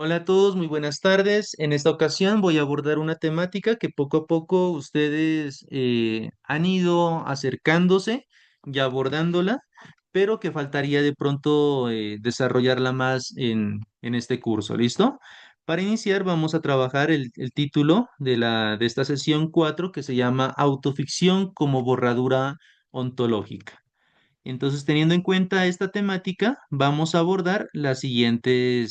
Hola a todos, muy buenas tardes. En esta ocasión voy a abordar una temática que poco a poco ustedes han ido acercándose y abordándola, pero que faltaría de pronto desarrollarla más en este curso. ¿Listo? Para iniciar vamos a trabajar el título de esta sesión 4 que se llama Autoficción como borradura ontológica. Entonces, teniendo en cuenta esta temática, vamos a abordar la siguiente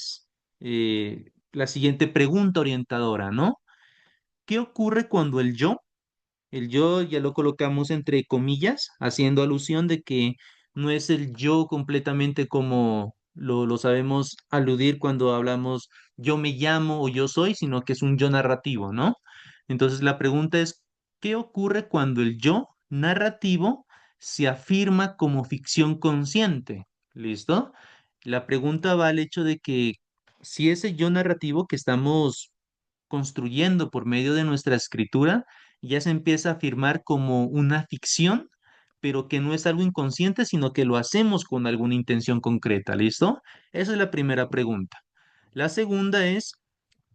pregunta orientadora, ¿no? ¿Qué ocurre cuando el yo ya lo colocamos entre comillas, haciendo alusión de que no es el yo completamente como lo sabemos aludir cuando hablamos yo me llamo o yo soy, sino que es un yo narrativo, ¿no? Entonces la pregunta es, ¿qué ocurre cuando el yo narrativo se afirma como ficción consciente? ¿Listo? La pregunta va al hecho de que si ese yo narrativo que estamos construyendo por medio de nuestra escritura, ya se empieza a afirmar como una ficción, pero que no es algo inconsciente, sino que lo hacemos con alguna intención concreta, ¿listo? Esa es la primera pregunta. La segunda es,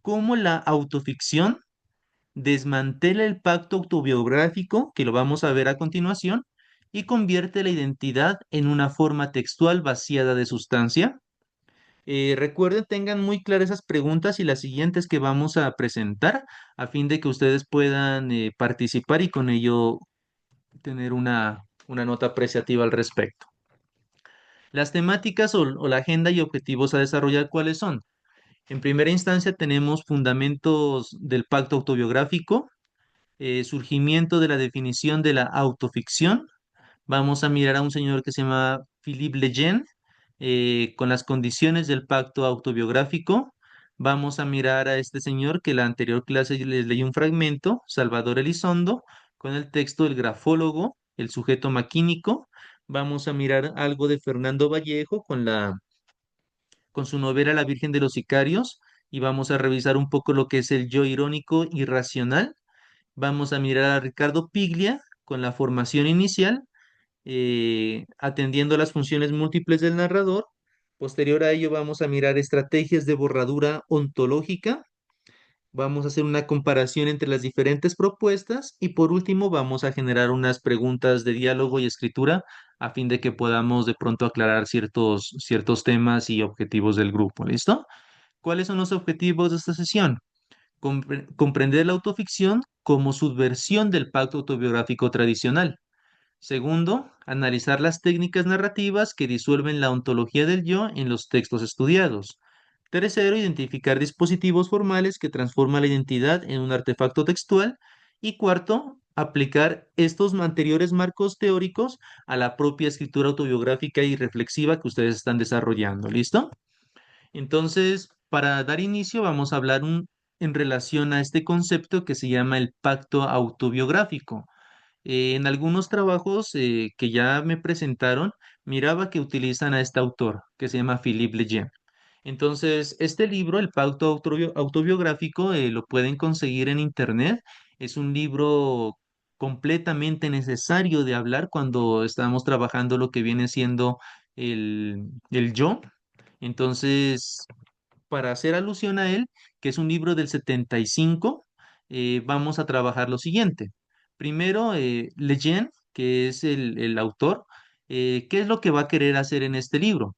¿cómo la autoficción desmantela el pacto autobiográfico, que lo vamos a ver a continuación, y convierte la identidad en una forma textual vaciada de sustancia? Recuerden, tengan muy claras esas preguntas y las siguientes que vamos a presentar a fin de que ustedes puedan participar y con ello tener una nota apreciativa al respecto. Las temáticas o la agenda y objetivos a desarrollar, ¿cuáles son? En primera instancia tenemos fundamentos del pacto autobiográfico, surgimiento de la definición de la autoficción. Vamos a mirar a un señor que se llama Philippe Lejeune con las condiciones del pacto autobiográfico. Vamos a mirar a este señor que la anterior clase les leí un fragmento, Salvador Elizondo, con el texto El grafólogo, el sujeto maquínico. Vamos a mirar algo de Fernando Vallejo con su novela La Virgen de los Sicarios y vamos a revisar un poco lo que es el yo irónico y racional. Vamos a mirar a Ricardo Piglia con la formación inicial atendiendo las funciones múltiples del narrador. Posterior a ello vamos a mirar estrategias de borradura ontológica, vamos a hacer una comparación entre las diferentes propuestas y por último vamos a generar unas preguntas de diálogo y escritura a fin de que podamos de pronto aclarar ciertos temas y objetivos del grupo. ¿Listo? ¿Cuáles son los objetivos de esta sesión? Comprender la autoficción como subversión del pacto autobiográfico tradicional. Segundo, analizar las técnicas narrativas que disuelven la ontología del yo en los textos estudiados. Tercero, identificar dispositivos formales que transforman la identidad en un artefacto textual. Y cuarto, aplicar estos anteriores marcos teóricos a la propia escritura autobiográfica y reflexiva que ustedes están desarrollando. ¿Listo? Entonces, para dar inicio, vamos a hablar en relación a este concepto que se llama el pacto autobiográfico. En algunos trabajos que ya me presentaron, miraba que utilizan a este autor, que se llama Philippe Lejeune. Entonces, este libro, El Pacto Autobiográfico, lo pueden conseguir en internet. Es un libro completamente necesario de hablar cuando estamos trabajando lo que viene siendo el yo. Entonces, para hacer alusión a él, que es un libro del 75, vamos a trabajar lo siguiente. Primero, Lejeune, que es el autor, ¿qué es lo que va a querer hacer en este libro?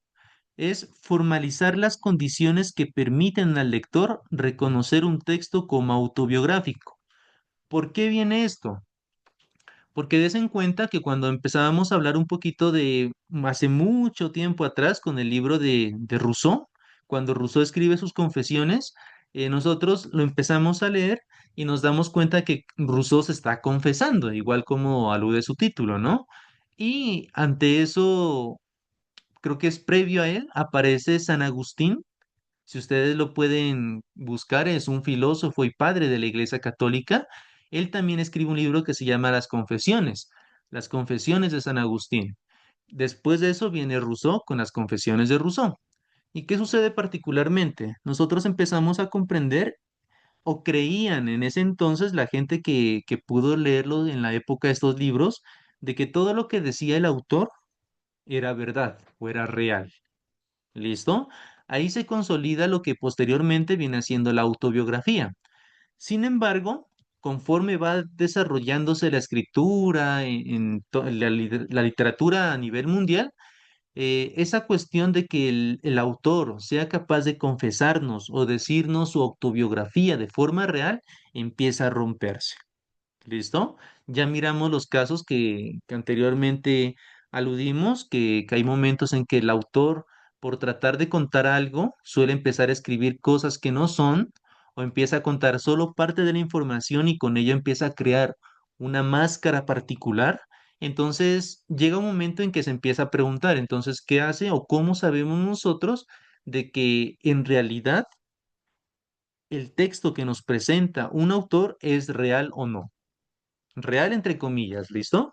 Es formalizar las condiciones que permiten al lector reconocer un texto como autobiográfico. ¿Por qué viene esto? Porque des en cuenta que cuando empezábamos a hablar un poquito de hace mucho tiempo atrás con el libro de Rousseau, cuando Rousseau escribe sus confesiones, nosotros lo empezamos a leer y nos damos cuenta que Rousseau se está confesando, igual como alude su título, ¿no? Y ante eso, creo que es previo a él, aparece San Agustín. Si ustedes lo pueden buscar, es un filósofo y padre de la Iglesia Católica. Él también escribe un libro que se llama Las Confesiones de San Agustín. Después de eso viene Rousseau con las Confesiones de Rousseau. ¿Y qué sucede particularmente? Nosotros empezamos a comprender o creían en ese entonces la gente que pudo leerlo en la época de estos libros, de que todo lo que decía el autor era verdad o era real. ¿Listo? Ahí se consolida lo que posteriormente viene siendo la autobiografía. Sin embargo, conforme va desarrollándose la escritura en la literatura a nivel mundial, esa cuestión de que el autor sea capaz de confesarnos o decirnos su autobiografía de forma real empieza a romperse. ¿Listo? Ya miramos los casos que anteriormente aludimos, que hay momentos en que el autor, por tratar de contar algo, suele empezar a escribir cosas que no son, o empieza a contar solo parte de la información y con ello empieza a crear una máscara particular. Entonces llega un momento en que se empieza a preguntar, entonces, ¿qué hace o cómo sabemos nosotros de que en realidad el texto que nos presenta un autor es real o no? Real entre comillas, ¿listo?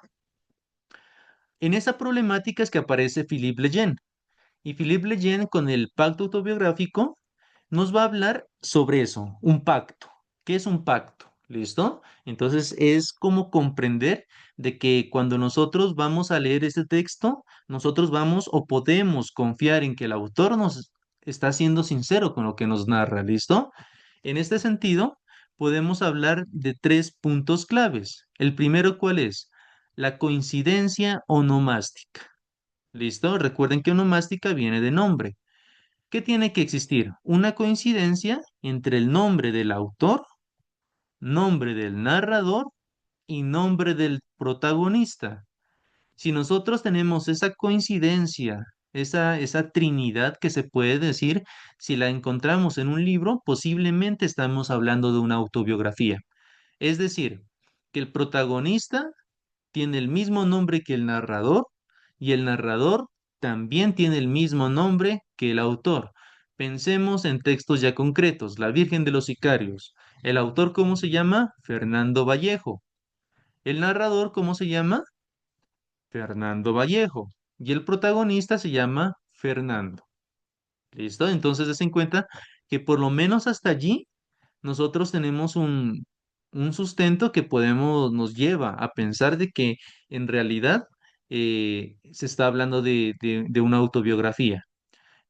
En esa problemática es que aparece Philippe Lejeune. Y Philippe Lejeune con el pacto autobiográfico nos va a hablar sobre eso, un pacto. ¿Qué es un pacto? ¿Listo? Entonces es como comprender de que cuando nosotros vamos a leer este texto, nosotros vamos o podemos confiar en que el autor nos está siendo sincero con lo que nos narra, ¿listo? En este sentido, podemos hablar de tres puntos claves. El primero, ¿cuál es? La coincidencia onomástica. ¿Listo? Recuerden que onomástica viene de nombre. ¿Qué tiene que existir? Una coincidencia entre el nombre del autor, nombre del narrador y nombre del protagonista. Si nosotros tenemos esa coincidencia, esa trinidad que se puede decir, si la encontramos en un libro, posiblemente estamos hablando de una autobiografía. Es decir, que el protagonista tiene el mismo nombre que el narrador y el narrador también tiene el mismo nombre que el autor. Pensemos en textos ya concretos. La Virgen de los Sicarios. ¿El autor cómo se llama? Fernando Vallejo. ¿El narrador cómo se llama? Fernando Vallejo. Y el protagonista se llama Fernando. ¿Listo? Entonces, des en cuenta que por lo menos hasta allí nosotros tenemos un sustento que podemos, nos lleva a pensar de que en realidad se está hablando de una autobiografía.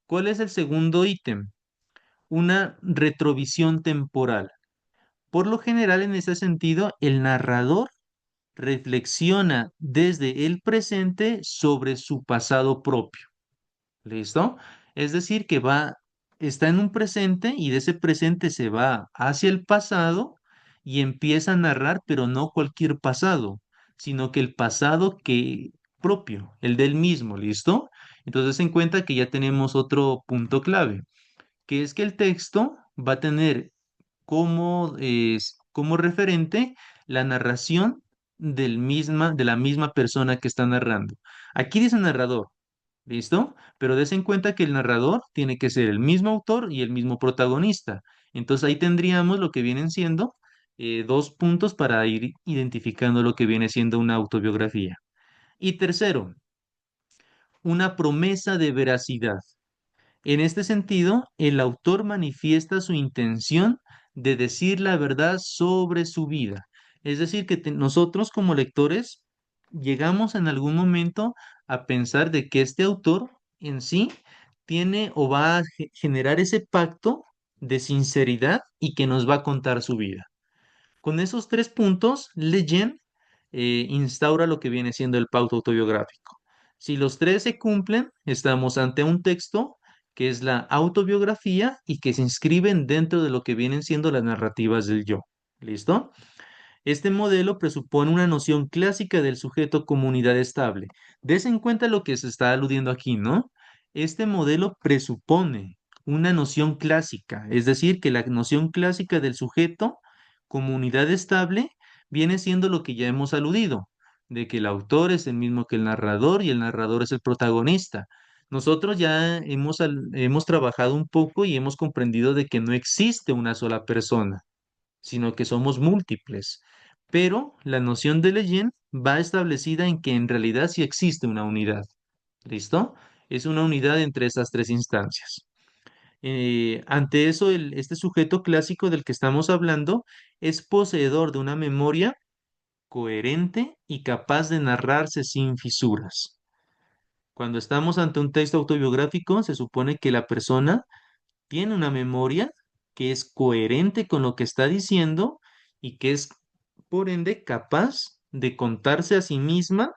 ¿Cuál es el segundo ítem? Una retrovisión temporal. Por lo general, en ese sentido, el narrador reflexiona desde el presente sobre su pasado propio. ¿Listo? Es decir, que está en un presente y de ese presente se va hacia el pasado y empieza a narrar, pero no cualquier pasado, sino que el pasado que propio, el del mismo, ¿listo? Entonces en cuenta que ya tenemos otro punto clave, que es que el texto va a tener como referente la narración de la misma persona que está narrando. Aquí dice narrador, ¿listo? Pero des en cuenta que el narrador tiene que ser el mismo autor y el mismo protagonista. Entonces ahí tendríamos lo que vienen siendo dos puntos para ir identificando lo que viene siendo una autobiografía. Y tercero, una promesa de veracidad. En este sentido, el autor manifiesta su intención de decir la verdad sobre su vida. Es decir, que nosotros como lectores llegamos en algún momento a pensar de que este autor en sí tiene o va a generar ese pacto de sinceridad y que nos va a contar su vida. Con esos tres puntos, Leyen instaura lo que viene siendo el pauto autobiográfico. Si los tres se cumplen, estamos ante un texto que es la autobiografía y que se inscriben dentro de lo que vienen siendo las narrativas del yo. ¿Listo? Este modelo presupone una noción clásica del sujeto comunidad estable. Des en cuenta lo que se está aludiendo aquí, ¿no? Este modelo presupone una noción clásica, es decir, que la noción clásica del sujeto comunidad estable viene siendo lo que ya hemos aludido, de que el autor es el mismo que el narrador y el narrador es el protagonista. Nosotros ya hemos trabajado un poco y hemos comprendido de que no existe una sola persona, sino que somos múltiples. Pero la noción de Leyen va establecida en que en realidad sí existe una unidad. ¿Listo? Es una unidad entre estas tres instancias. Ante eso, este sujeto clásico del que estamos hablando es poseedor de una memoria coherente y capaz de narrarse sin fisuras. Cuando estamos ante un texto autobiográfico, se supone que la persona tiene una memoria que es coherente con lo que está diciendo y que es, por ende, capaz de contarse a sí misma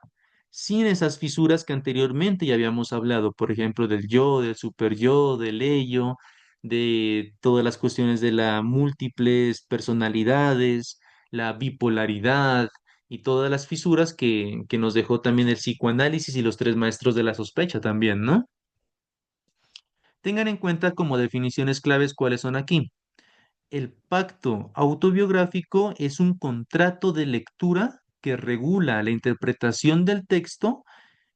sin esas fisuras que anteriormente ya habíamos hablado, por ejemplo, del yo, del super yo, del ello, de todas las cuestiones de las múltiples personalidades, la bipolaridad y todas las fisuras que nos dejó también el psicoanálisis y los tres maestros de la sospecha también, ¿no? Tengan en cuenta como definiciones claves cuáles son aquí. El pacto autobiográfico es un contrato de lectura que regula la interpretación del texto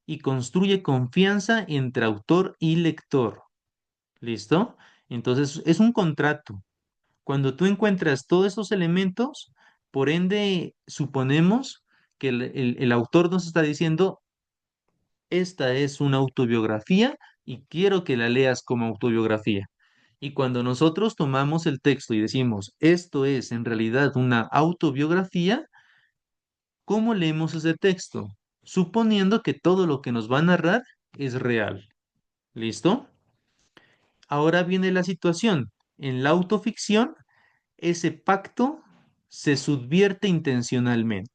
y construye confianza entre autor y lector. ¿Listo? Entonces, es un contrato. Cuando tú encuentras todos esos elementos, por ende, suponemos que el autor nos está diciendo, esta es una autobiografía y quiero que la leas como autobiografía. Y cuando nosotros tomamos el texto y decimos, esto es en realidad una autobiografía, ¿cómo leemos ese texto? Suponiendo que todo lo que nos va a narrar es real. ¿Listo? Ahora viene la situación. En la autoficción, ese pacto se subvierte intencionalmente.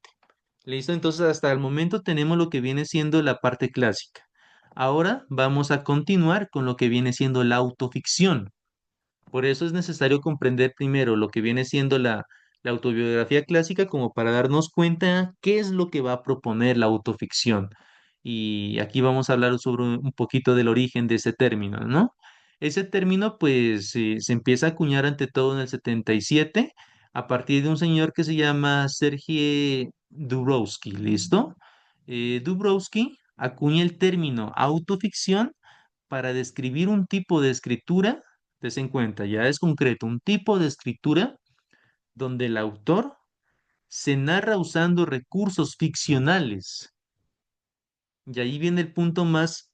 ¿Listo? Entonces, hasta el momento tenemos lo que viene siendo la parte clásica. Ahora vamos a continuar con lo que viene siendo la autoficción. Por eso es necesario comprender primero lo que viene siendo la autobiografía clásica como para darnos cuenta qué es lo que va a proponer la autoficción. Y aquí vamos a hablar sobre un poquito del origen de ese término, ¿no? Ese término pues se empieza a acuñar ante todo en el 77 a partir de un señor que se llama Sergei Dubrovsky, ¿listo? Dubrovsky acuña el término autoficción para describir un tipo de escritura, des en cuenta, ya es concreto, un tipo de escritura donde el autor se narra usando recursos ficcionales. Y ahí viene el punto más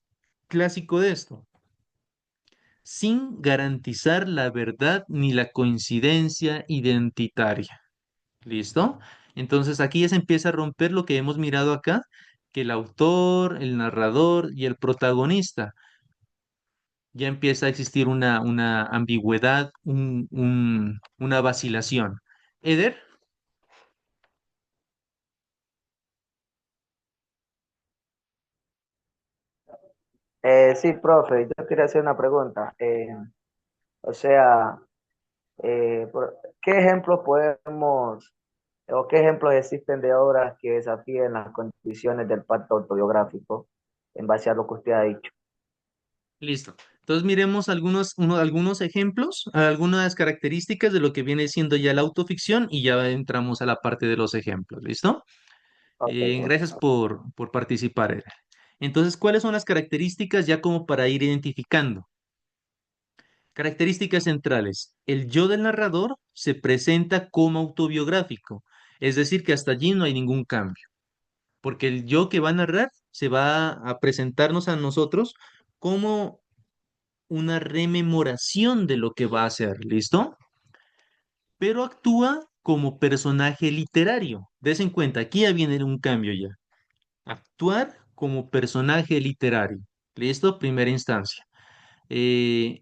clásico de esto, sin garantizar la verdad ni la coincidencia identitaria. ¿Listo? Entonces aquí ya se empieza a romper lo que hemos mirado acá, que el autor, el narrador y el protagonista ya empieza a existir una ambigüedad, una vacilación. Eder, Sí, profe, yo quería hacer una pregunta. O sea, ¿qué ejemplos podemos o qué ejemplos existen de obras que desafíen las condiciones del pacto autobiográfico en base a lo que usted ha dicho? listo. Entonces miremos algunos ejemplos, algunas características de lo que viene siendo ya la autoficción y ya entramos a la parte de los ejemplos. ¿Listo? Ok, Gracias ok. por participar, Eder. Entonces, ¿cuáles son las características ya como para ir identificando? Características centrales. El yo del narrador se presenta como autobiográfico, es decir, que hasta allí no hay ningún cambio, porque el yo que va a narrar se va a presentarnos a nosotros como una rememoración de lo que va a hacer, ¿listo? Pero actúa como personaje literario. Des en cuenta, aquí ya viene un cambio ya. Actuar como personaje literario, ¿listo? Primera instancia. Eh,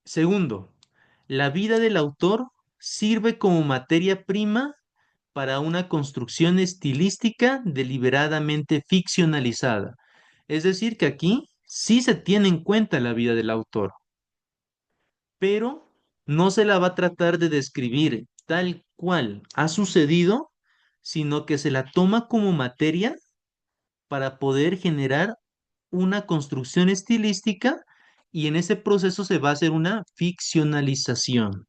Segundo, la vida del autor sirve como materia prima para una construcción estilística deliberadamente ficcionalizada. Es decir, que aquí sí se tiene en cuenta la vida del autor, pero no se la va a tratar de describir tal cual ha sucedido, sino que se la toma como materia para poder generar una construcción estilística y en ese proceso se va a hacer una ficcionalización.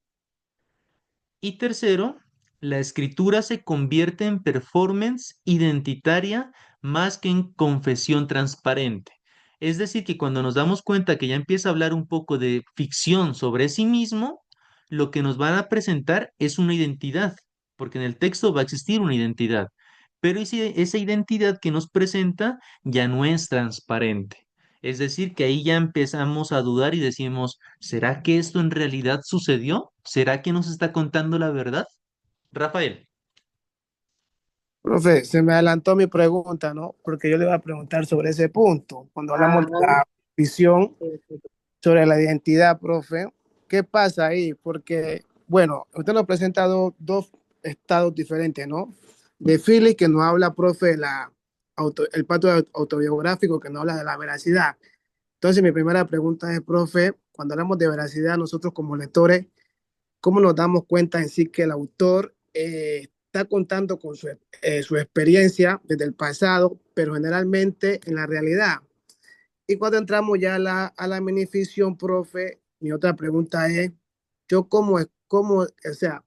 Y tercero, la escritura se convierte en performance identitaria más que en confesión transparente. Es decir, que cuando nos damos cuenta que ya empieza a hablar un poco de ficción sobre sí mismo, lo que nos van a presentar es una identidad, porque en el texto va a existir una identidad, pero esa identidad que nos presenta ya no es transparente. Es decir, que ahí ya empezamos a dudar y decimos, ¿será que esto en realidad sucedió? ¿Será que nos está contando la verdad? Rafael, Profe, se me adelantó mi pregunta, ¿no? Porque yo le iba a preguntar sobre ese punto. Cuando hablamos de la visión sobre la identidad, profe, ¿qué pasa ahí? Porque, bueno, usted nos presenta dos estados diferentes, ¿no? De Philly, que nos habla, profe, de el pacto autobiográfico, que nos habla de la veracidad. Entonces, mi primera pregunta es, profe, cuando hablamos de veracidad, nosotros como lectores, ¿cómo nos damos cuenta en sí que el autor está contando con su experiencia desde el pasado, pero generalmente en la realidad? Y cuando entramos ya a la minificción, profe, mi otra pregunta es, yo o sea,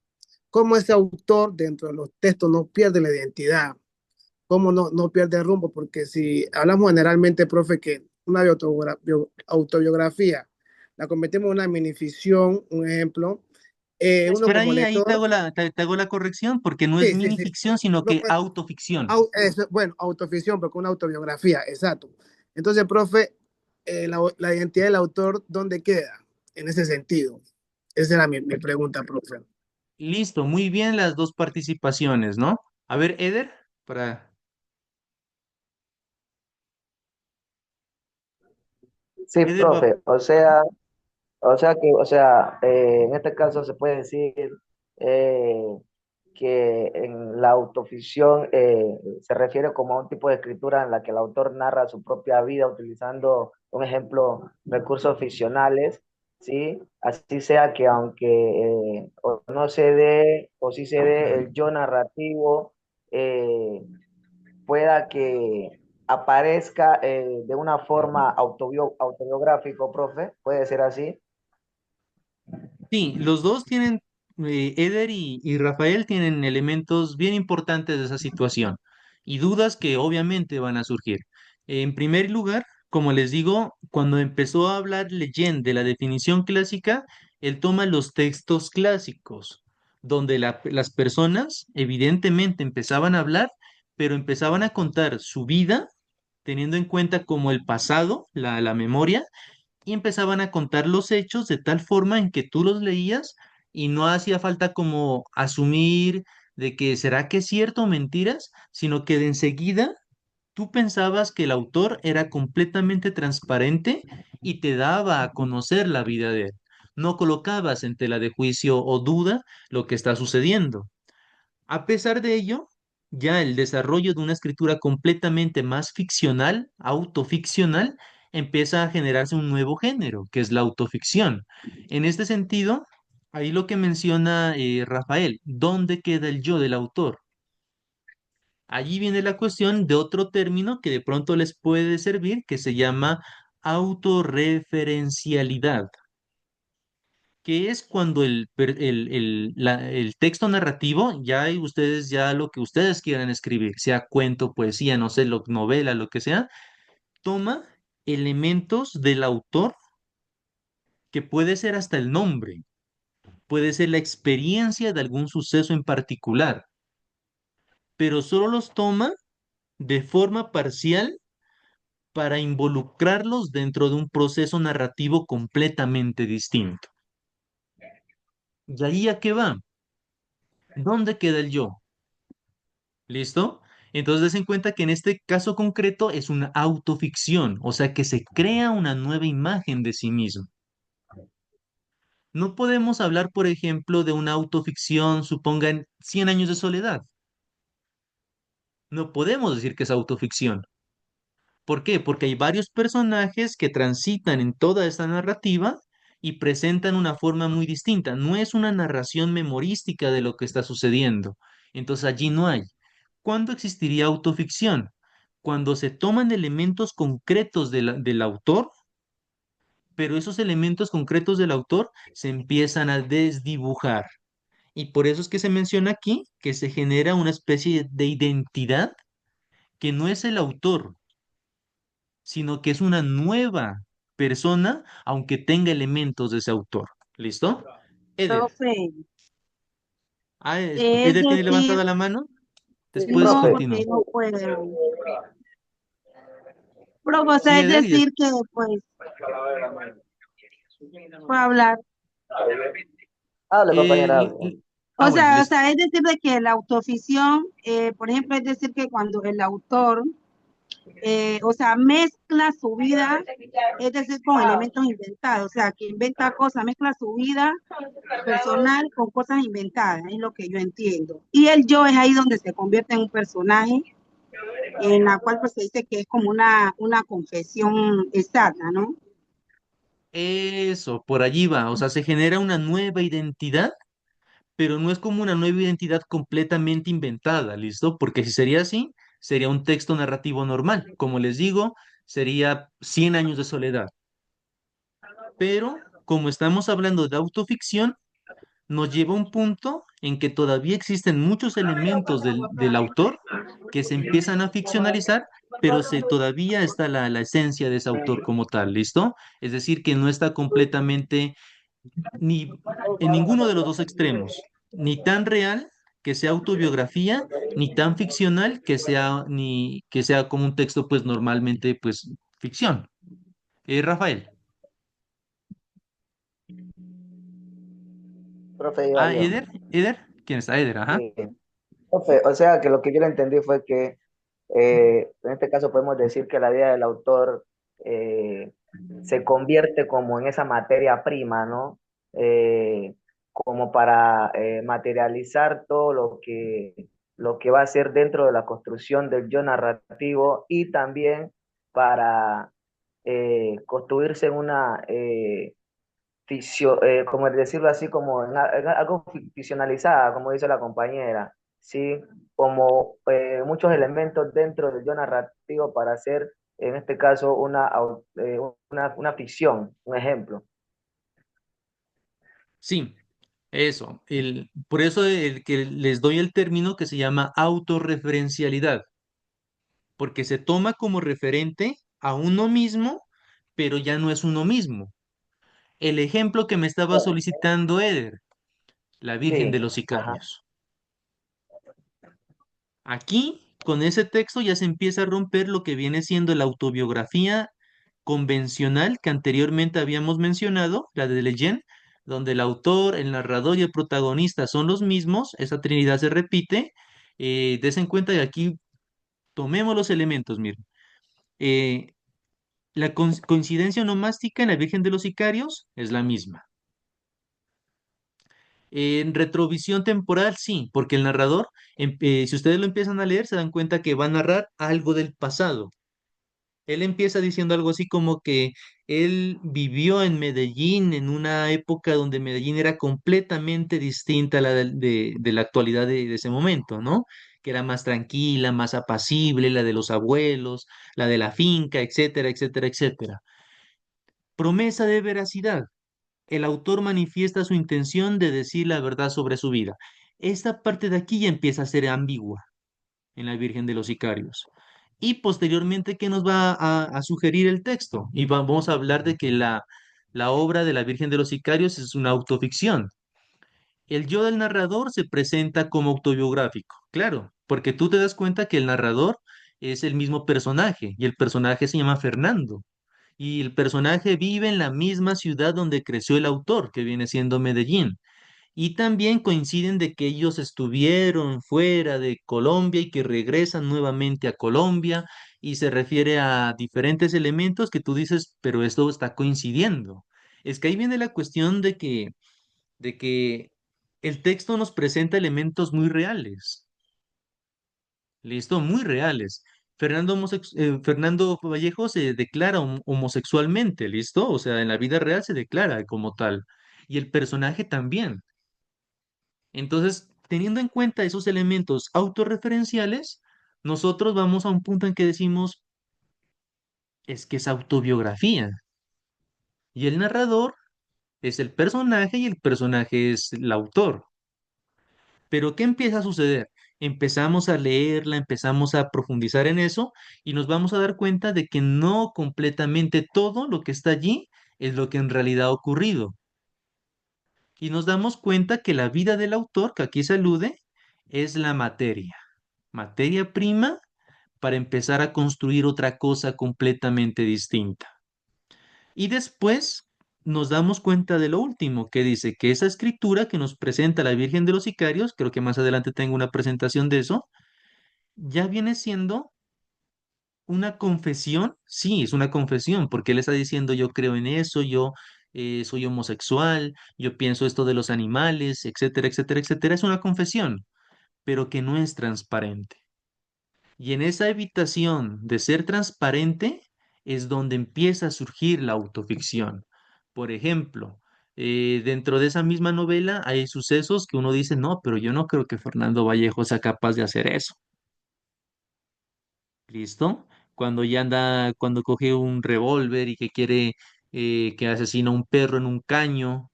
cómo ese autor dentro de los textos no pierde la identidad, cómo no pierde el rumbo, porque si hablamos generalmente, profe, que una autobiografía la convertimos en una minificción, un ejemplo, uno Espera como ahí, ahí lector, te hago la corrección, porque no es sí, sí, sí, minificción, sino no, que autoficción. bueno, autoficción, porque una autobiografía, exacto. Entonces, profe, la identidad del autor, ¿dónde queda en ese sentido? Esa era mi pregunta, profe. Listo, muy bien las dos participaciones, ¿no? A ver, Eder, para... Sí, Eder va... profe, en este caso se puede decir eh, que en la autoficción se refiere como a un tipo de escritura en la que el autor narra su propia vida utilizando, un ejemplo, recursos ficcionales, ¿sí? Así sea que aunque o no se dé, o sí se dé el yo narrativo, eh, pueda que aparezca de una forma autobiográfico, profe, puede ser así. Sí, los dos tienen, Eder y Rafael tienen elementos bien importantes de esa situación y dudas que obviamente van a surgir. En primer lugar, como les digo, cuando empezó a hablar Leyen de la definición clásica, él toma los textos clásicos, donde las personas evidentemente empezaban a hablar, pero empezaban a contar su vida, teniendo en cuenta como el pasado, la memoria y empezaban a contar los hechos de tal forma en que tú los leías y no hacía falta como asumir de que será que es cierto o mentiras, sino que de enseguida tú pensabas que el autor era completamente transparente y te daba a conocer la vida de él. No colocabas en tela de juicio o duda lo que está sucediendo. A pesar de ello, ya el desarrollo de una escritura completamente más ficcional, autoficcional, empieza a generarse un nuevo género, que es la autoficción. En este sentido, ahí lo que menciona Rafael, ¿dónde queda el yo del autor? Allí viene la cuestión de otro término que de pronto les puede servir, que se llama autorreferencialidad, que es cuando el texto narrativo, ya hay ustedes ya lo que ustedes quieran escribir, sea cuento, poesía, no sé, novela, lo que sea, toma elementos del autor que puede ser hasta el nombre, puede ser la experiencia de algún suceso en particular, pero solo los toma de forma parcial para involucrarlos dentro de un proceso narrativo completamente distinto. ¿Y ahí a qué va? ¿Dónde queda el yo? ¿Listo? Entonces, des en cuenta que en este caso concreto es una autoficción, o sea que se crea una nueva imagen de sí mismo. No podemos hablar, por ejemplo, de una autoficción, supongan 100 años de soledad. No podemos decir que es autoficción. ¿Por qué? Porque hay varios personajes que transitan en toda esta narrativa y presentan una forma muy distinta. No es una narración memorística de lo que está sucediendo. Entonces allí no hay. ¿Cuándo existiría autoficción? Cuando se toman elementos concretos del autor, pero esos elementos concretos del autor se empiezan a desdibujar. Y por eso es que se menciona aquí que se genera una especie de identidad que no es el autor, sino que es una nueva persona, aunque tenga elementos de ese autor. ¿Listo? Eder. Profe, Ah, es Eder tiene decir, levantada la mano. Sí, Después no, profe. continúo. porque no puedo. Profe, o Sí, sea, es Eder, decir que, pues, puedo hablar. Hable, eh, compañera, l- l- hable. Ah, bueno, O sea, es decir de que la autoficción, por ejemplo, es decir que cuando el autor, o sea, mezcla su vida, es decir, con elementos inventados, o sea, que inventa cosas, mezcla su vida personal con cosas inventadas, es lo que yo entiendo. Y el yo es ahí donde se convierte en un personaje en la cual pues se dice que es como una confesión exacta, ¿no? eso, por allí va. O sea, se genera una nueva identidad, pero no es como una nueva identidad completamente inventada, ¿listo? Porque si sería así, sería un texto narrativo normal. Como les digo, sería Cien años de soledad. Pero como estamos hablando de autoficción, nos lleva a un punto en que todavía existen muchos elementos del autor que se empiezan a ficcionalizar, pero todavía está la esencia de ese autor como tal, ¿listo? Es decir, que no está completamente ni en ninguno de los dos extremos, ni tan real que sea autobiografía, ni tan ficcional que sea, ni que sea como un texto, pues normalmente, pues ficción. Rafael. Profe, iba Ah, yo. Eder, ¿quién está? Eder, ajá. Sí. Profe, o sea que lo que yo le entendí fue que en este caso podemos decir que la vida del autor eh, se convierte como en esa materia prima, ¿no? Como para materializar todo lo que va a ser dentro de la construcción del yo narrativo y también para construirse en una como decirlo así, como en algo ficcionalizada, como dice la compañera, ¿sí? Como muchos elementos dentro del yo narrativo para hacer, en este caso, una ficción, un ejemplo. Sí, eso. Por eso el que les doy el término que se llama autorreferencialidad, porque se toma como referente a uno mismo, pero ya no es uno mismo. El ejemplo que me estaba solicitando Eder, la Virgen de Sí, los ajá. Sicarios. Aquí, con ese texto ya se empieza a romper lo que viene siendo la autobiografía convencional que anteriormente habíamos mencionado, la de Leyen, donde el autor, el narrador y el protagonista son los mismos, esa trinidad se repite. Des en cuenta que aquí tomemos los elementos, miren. Eh, la coincidencia onomástica en la Virgen de los Sicarios es la misma. En retrovisión temporal, sí, porque el narrador, si ustedes lo empiezan a leer, se dan cuenta que va a narrar algo del pasado. Él empieza diciendo algo así como que él vivió en Medellín en una época donde Medellín era completamente distinta a la de la actualidad de ese momento, ¿no? Que era más tranquila, más apacible, la de los abuelos, la de la finca, etcétera, etcétera, etcétera. Promesa de veracidad. El autor manifiesta su intención de decir la verdad sobre su vida. Esta parte de aquí ya empieza a ser ambigua en la Virgen de los Sicarios. Y posteriormente, ¿qué nos va a sugerir el texto? Y vamos a hablar de que la obra de la Virgen de los Sicarios es una autoficción. El yo del narrador se presenta como autobiográfico, claro, porque tú te das cuenta que el narrador es el mismo personaje y el personaje se llama Fernando. Y el personaje vive en la misma ciudad donde creció el autor, que viene siendo Medellín. Y también coinciden de que ellos estuvieron fuera de Colombia y que regresan nuevamente a Colombia y se refiere a diferentes elementos que tú dices, pero esto está coincidiendo. Es que ahí viene la cuestión de que el texto nos presenta elementos muy reales, listo, muy reales. Fernando Vallejo se declara homosexualmente, listo, o sea, en la vida real se declara como tal. Y el personaje también. Entonces, teniendo en cuenta esos elementos autorreferenciales, nosotros vamos a un punto en que decimos, es que es autobiografía. Y el narrador es el personaje y el personaje es el autor. Pero ¿qué empieza a suceder? Empezamos a leerla, empezamos a profundizar en eso y nos vamos a dar cuenta de que no completamente todo lo que está allí es lo que en realidad ha ocurrido. Y nos damos cuenta que la vida del autor, que aquí se alude, es la materia prima para empezar a construir otra cosa completamente distinta. Y después nos damos cuenta de lo último, que dice que esa escritura que nos presenta la Virgen de los Sicarios, creo que más adelante tengo una presentación de eso, ya viene siendo una confesión. Sí, es una confesión, porque él está diciendo yo creo en eso, yo soy homosexual, yo pienso esto de los animales, etcétera, etcétera, etcétera. Es una confesión, pero que no es transparente. Y en esa evitación de ser transparente es donde empieza a surgir la autoficción. Por ejemplo, dentro de esa misma novela hay sucesos que uno dice, no, pero yo no creo que Fernando Vallejo sea capaz de hacer eso. ¿Listo? Cuando ya anda, cuando coge un revólver y que quiere que asesina a un perro en un caño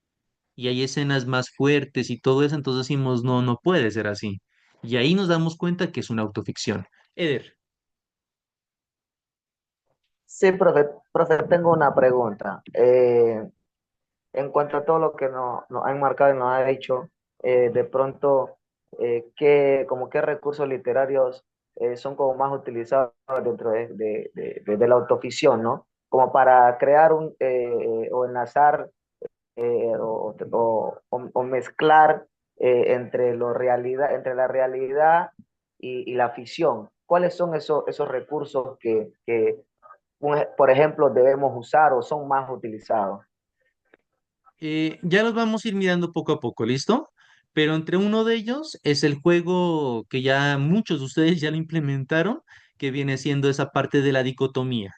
y hay escenas más fuertes y todo eso, entonces decimos, no, no puede ser así. Y ahí nos damos cuenta que es una autoficción. Eder. Sí, profe, tengo una pregunta. En cuanto a todo lo que nos han marcado y nos ha dicho, de pronto, como qué recursos literarios son como más utilizados dentro de la autoficción, ¿no? Como para crear o enlazar o mezclar entre la realidad y la ficción. ¿Cuáles son esos recursos por ejemplo, debemos usar o son más utilizados? Ya los vamos a ir mirando poco a poco, ¿listo? Pero entre uno de ellos es el juego que ya muchos de ustedes ya lo implementaron, que viene siendo esa parte de la dicotomía.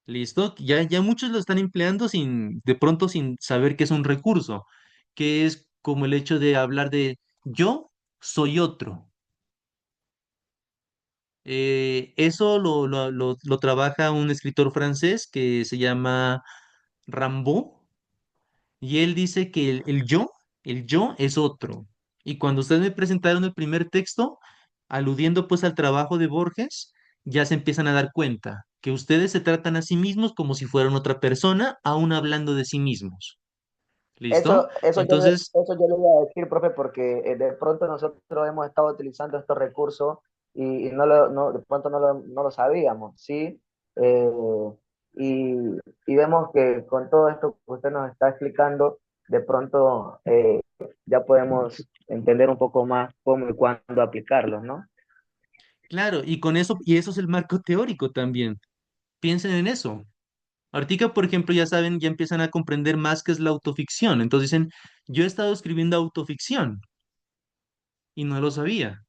¿Listo? Ya muchos lo están empleando de pronto sin saber que es un recurso, que es como el hecho de hablar de yo soy otro. Eso lo trabaja un escritor francés que se llama Rimbaud. Y él dice que el yo es otro. Y cuando ustedes me presentaron el primer texto, aludiendo pues al trabajo de Borges, ya se empiezan a dar cuenta que ustedes se tratan a sí mismos como si fueran otra persona, aún hablando de sí mismos. ¿Listo? Entonces, Eso yo le voy a decir, profe, porque de pronto nosotros hemos estado utilizando estos recursos y de pronto no lo sabíamos, ¿sí? Eh, y, y vemos que con todo esto que usted nos está explicando, de pronto ya podemos entender un poco más cómo y cuándo aplicarlos, ¿no? claro, y con eso, y eso es el marco teórico también. Piensen en eso. Ahorita, por ejemplo, ya saben, ya empiezan a comprender más qué es la autoficción. Entonces dicen, yo he estado escribiendo autoficción y no lo sabía.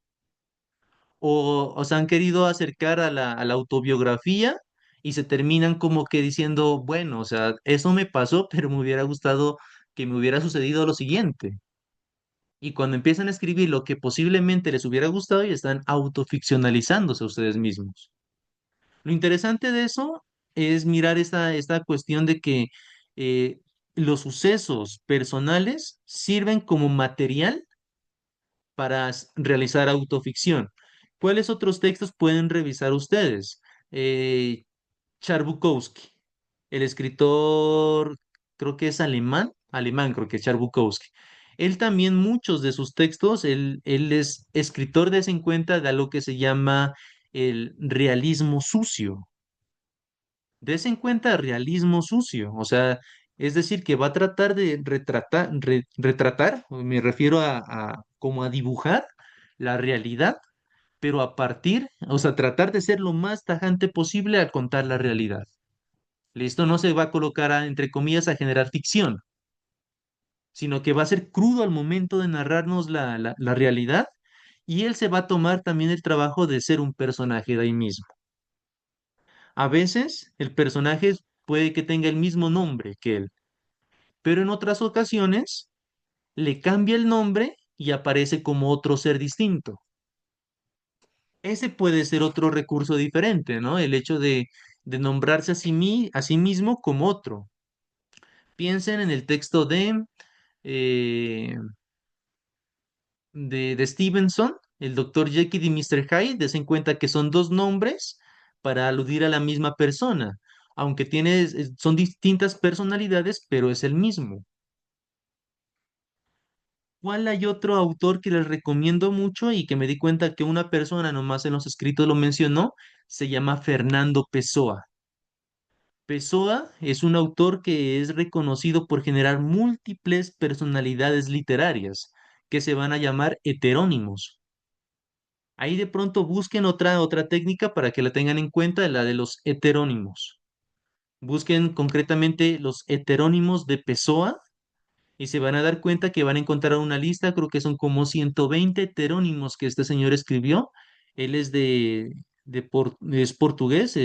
O se han querido acercar a la autobiografía y se terminan como que diciendo, bueno, o sea, eso me pasó, pero me hubiera gustado que me hubiera sucedido lo siguiente. Y cuando empiezan a escribir lo que posiblemente les hubiera gustado, y están autoficcionalizándose a ustedes mismos. Lo interesante de eso es mirar esta cuestión de que eh, los sucesos personales sirven como material para realizar autoficción. ¿Cuáles otros textos pueden revisar ustedes? Eh, Bukowski, el escritor, creo que es alemán creo que es Bukowski. Él también, muchos de sus textos, él es escritor de vez en cuenta de algo que se llama el realismo sucio. Des en cuenta realismo sucio, o sea, es decir, que va a tratar de retratar, me refiero como a dibujar la realidad, pero a partir, o sea, tratar de ser lo más tajante posible al contar la realidad. ¿Listo? No se va a colocar, entre comillas, a generar ficción, sino que va a ser crudo al momento de narrarnos la realidad y él se va a tomar también el trabajo de ser un personaje de ahí mismo. A veces el personaje puede que tenga el mismo nombre que él, pero en otras ocasiones le cambia el nombre y aparece como otro ser distinto. Ese puede ser otro recurso diferente, ¿no? El hecho de nombrarse a sí mismo como otro. Piensen en el texto eh, de Stevenson, el doctor Jekyll y Mr. Hyde, des en cuenta que son dos nombres para aludir a la misma persona, aunque son distintas personalidades, pero es el mismo. ¿Cuál hay otro autor que les recomiendo mucho y que me di cuenta que una persona nomás en los escritos lo mencionó? Se llama Fernando Pessoa. Pessoa es un autor que es reconocido por generar múltiples personalidades literarias que se van a llamar heterónimos. Ahí de pronto busquen otra técnica para que la tengan en cuenta, la de los heterónimos. Busquen concretamente los heterónimos de Pessoa y se van a dar cuenta que van a encontrar una lista, creo que son como 120 heterónimos que este señor escribió. Él es es portugués,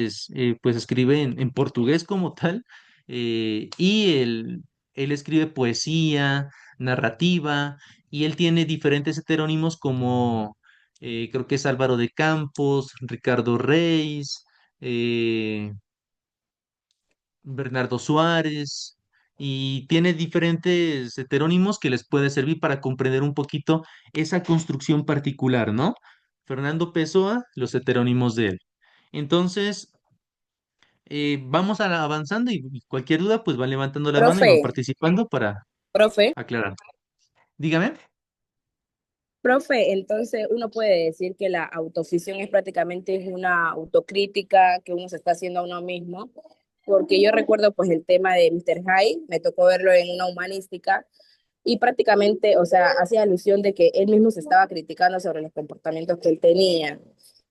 pues escribe en portugués como tal, y él escribe poesía, narrativa, y él tiene diferentes heterónimos como creo que es Álvaro de Campos, Ricardo Reis, eh, Bernardo Suárez, y tiene diferentes heterónimos que les puede servir para comprender un poquito esa construcción particular, ¿no? Fernando Pessoa, los heterónimos de él. Entonces, vamos avanzando y cualquier duda, pues van levantando la mano y van Profe, participando para profe, aclarar. Dígame. profe, entonces uno puede decir que la autoficción es prácticamente una autocrítica que uno se está haciendo a uno mismo, porque yo recuerdo pues el tema de Mr. Hyde, me tocó verlo en una humanística y prácticamente, o sea, hacía alusión de que él mismo se estaba criticando sobre los comportamientos que él tenía.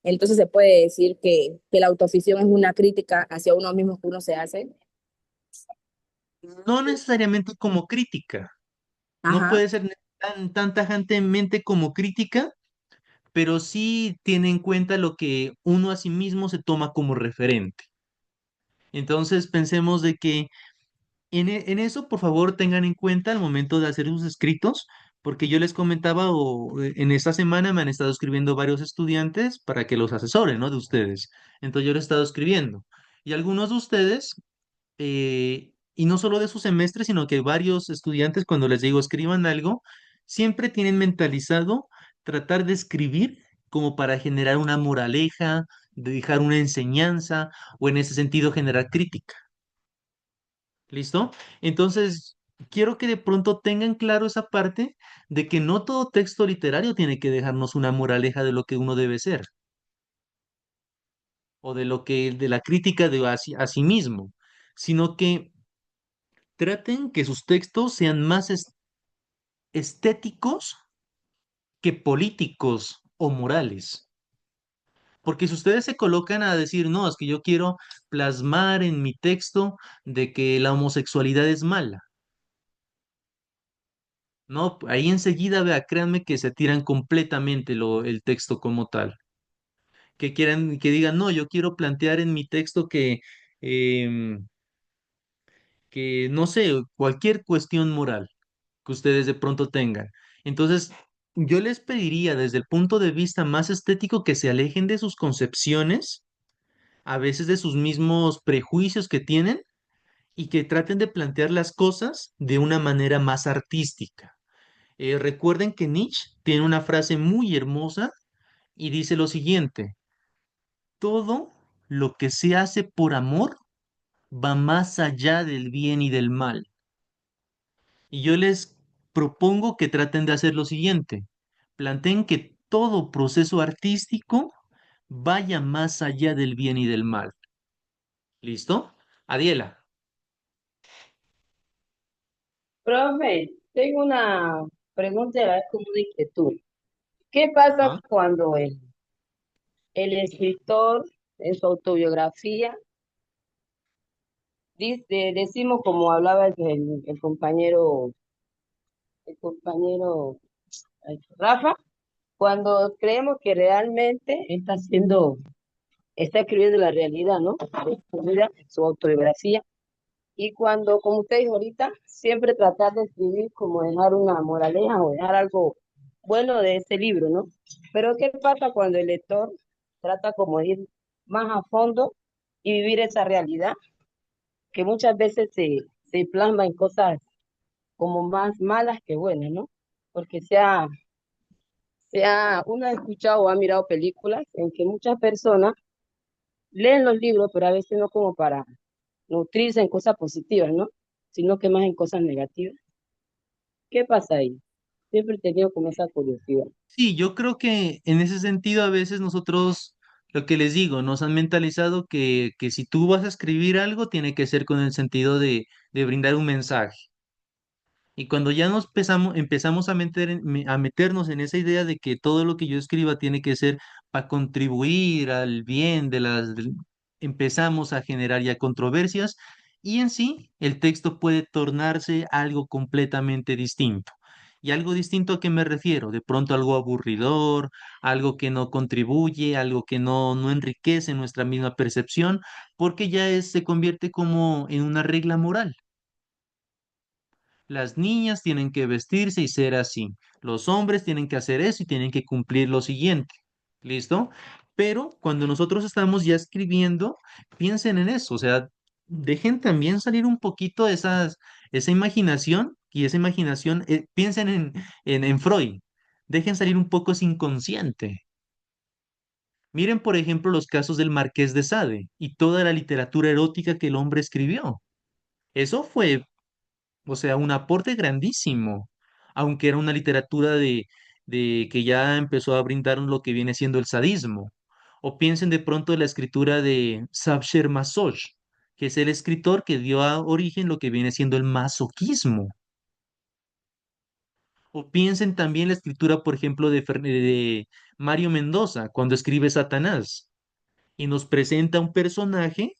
Entonces se puede decir que la autoficción es una crítica hacia uno mismo que uno se hace. No necesariamente como crítica, no Ajá. puede ser tan tajantemente como crítica, pero sí tiene en cuenta lo que uno a sí mismo se toma como referente. Entonces pensemos de que en eso, por favor, tengan en cuenta al momento de hacer sus escritos, porque yo les comentaba, en esta semana me han estado escribiendo varios estudiantes para que los asesoren, ¿no? De ustedes. Entonces yo les he estado escribiendo. Y algunos de ustedes, y no solo de su semestre, sino que varios estudiantes, cuando les digo escriban algo, siempre tienen mentalizado tratar de escribir como para generar una moraleja, de dejar una enseñanza o en ese sentido generar crítica. ¿Listo? Entonces, quiero que de pronto tengan claro esa parte de que no todo texto literario tiene que dejarnos una moraleja de lo que uno debe ser o de lo que, de la crítica a sí mismo, sino que traten que sus textos sean más estéticos que políticos o morales. Porque si ustedes se colocan a decir, no, es que yo quiero plasmar en mi texto de que la homosexualidad es mala, no, ahí enseguida, vea, créanme que se tiran completamente el texto como tal. Que quieran, que digan, no, yo quiero plantear en mi texto em, que, no sé, cualquier cuestión moral que ustedes de pronto tengan. Entonces, yo les pediría desde el punto de vista más estético que se alejen de sus concepciones, a veces de sus mismos prejuicios que tienen, y que traten de plantear las cosas de una manera más artística. Recuerden que Nietzsche tiene una frase muy hermosa y dice lo siguiente: todo lo que se hace por amor va más allá del bien y del mal. Y yo les propongo que traten de hacer lo siguiente: planteen que todo proceso artístico vaya más allá del bien y del mal. ¿Listo? Adiela. Profe, tengo una pregunta, es como una inquietud. ¿Qué pasa Ah, cuando el escritor en su autobiografía dice, decimos como hablaba el compañero ay, Rafa, cuando creemos que realmente está escribiendo la realidad, ¿no? De su vida, su autobiografía. Y cuando, como usted dijo ahorita, siempre tratar de escribir como dejar una moraleja o dejar algo bueno de ese libro, ¿no? Pero ¿qué pasa cuando el lector trata como de ir más a fondo y vivir esa realidad que muchas veces se plasma en cosas como más malas que buenas, ¿no? Porque uno ha escuchado o ha mirado películas en que muchas personas leen los libros, pero a veces no como para nutrirse en cosas positivas, ¿no? Sino que más en cosas negativas. ¿Qué pasa ahí? Siempre he tenido como esa curiosidad. sí, yo creo que en ese sentido a veces nosotros Lo que les digo, nos han mentalizado que si tú vas a escribir algo, tiene que ser con el sentido de brindar un mensaje. Y cuando ya empezamos a a meternos en esa idea de que todo lo que yo escriba tiene que ser para contribuir al bien empezamos a generar ya controversias y en sí el texto puede tornarse algo completamente distinto. ¿Y algo distinto a qué me refiero? De pronto algo aburridor, algo que no contribuye, algo que no enriquece nuestra misma percepción, porque se convierte como en una regla moral. Las niñas tienen que vestirse y ser así. Los hombres tienen que hacer eso y tienen que cumplir lo siguiente. ¿Listo? Pero cuando nosotros estamos ya escribiendo, piensen en eso. O sea, dejen también salir un poquito esa imaginación y esa imaginación, piensen en Freud. Dejen salir un poco ese inconsciente. Miren, por ejemplo, los casos del Marqués de Sade y toda la literatura erótica que el hombre escribió. Eso fue, o sea, un aporte grandísimo, aunque era una literatura de que ya empezó a brindar lo que viene siendo el sadismo. O piensen de pronto en la escritura de Sabcher Masoch, que es el escritor que dio a origen lo que viene siendo el masoquismo. O piensen también la escritura, por ejemplo, de Mario Mendoza, cuando escribe Satanás, y nos presenta un personaje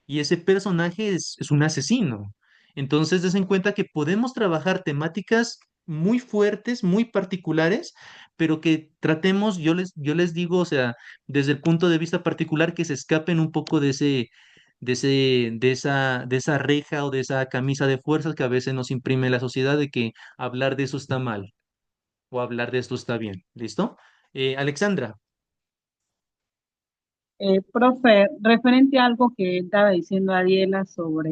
y ese personaje es un asesino. Entonces, des en cuenta que podemos trabajar temáticas muy fuertes, muy particulares, pero que tratemos, yo les digo, o sea, desde el punto de vista particular, que se escapen un poco de esa reja o de esa camisa de fuerzas que a veces nos imprime la sociedad de que hablar de eso está mal o hablar de esto está bien. ¿Listo? Alexandra. Profe, referente a algo que estaba diciendo Ariela sobre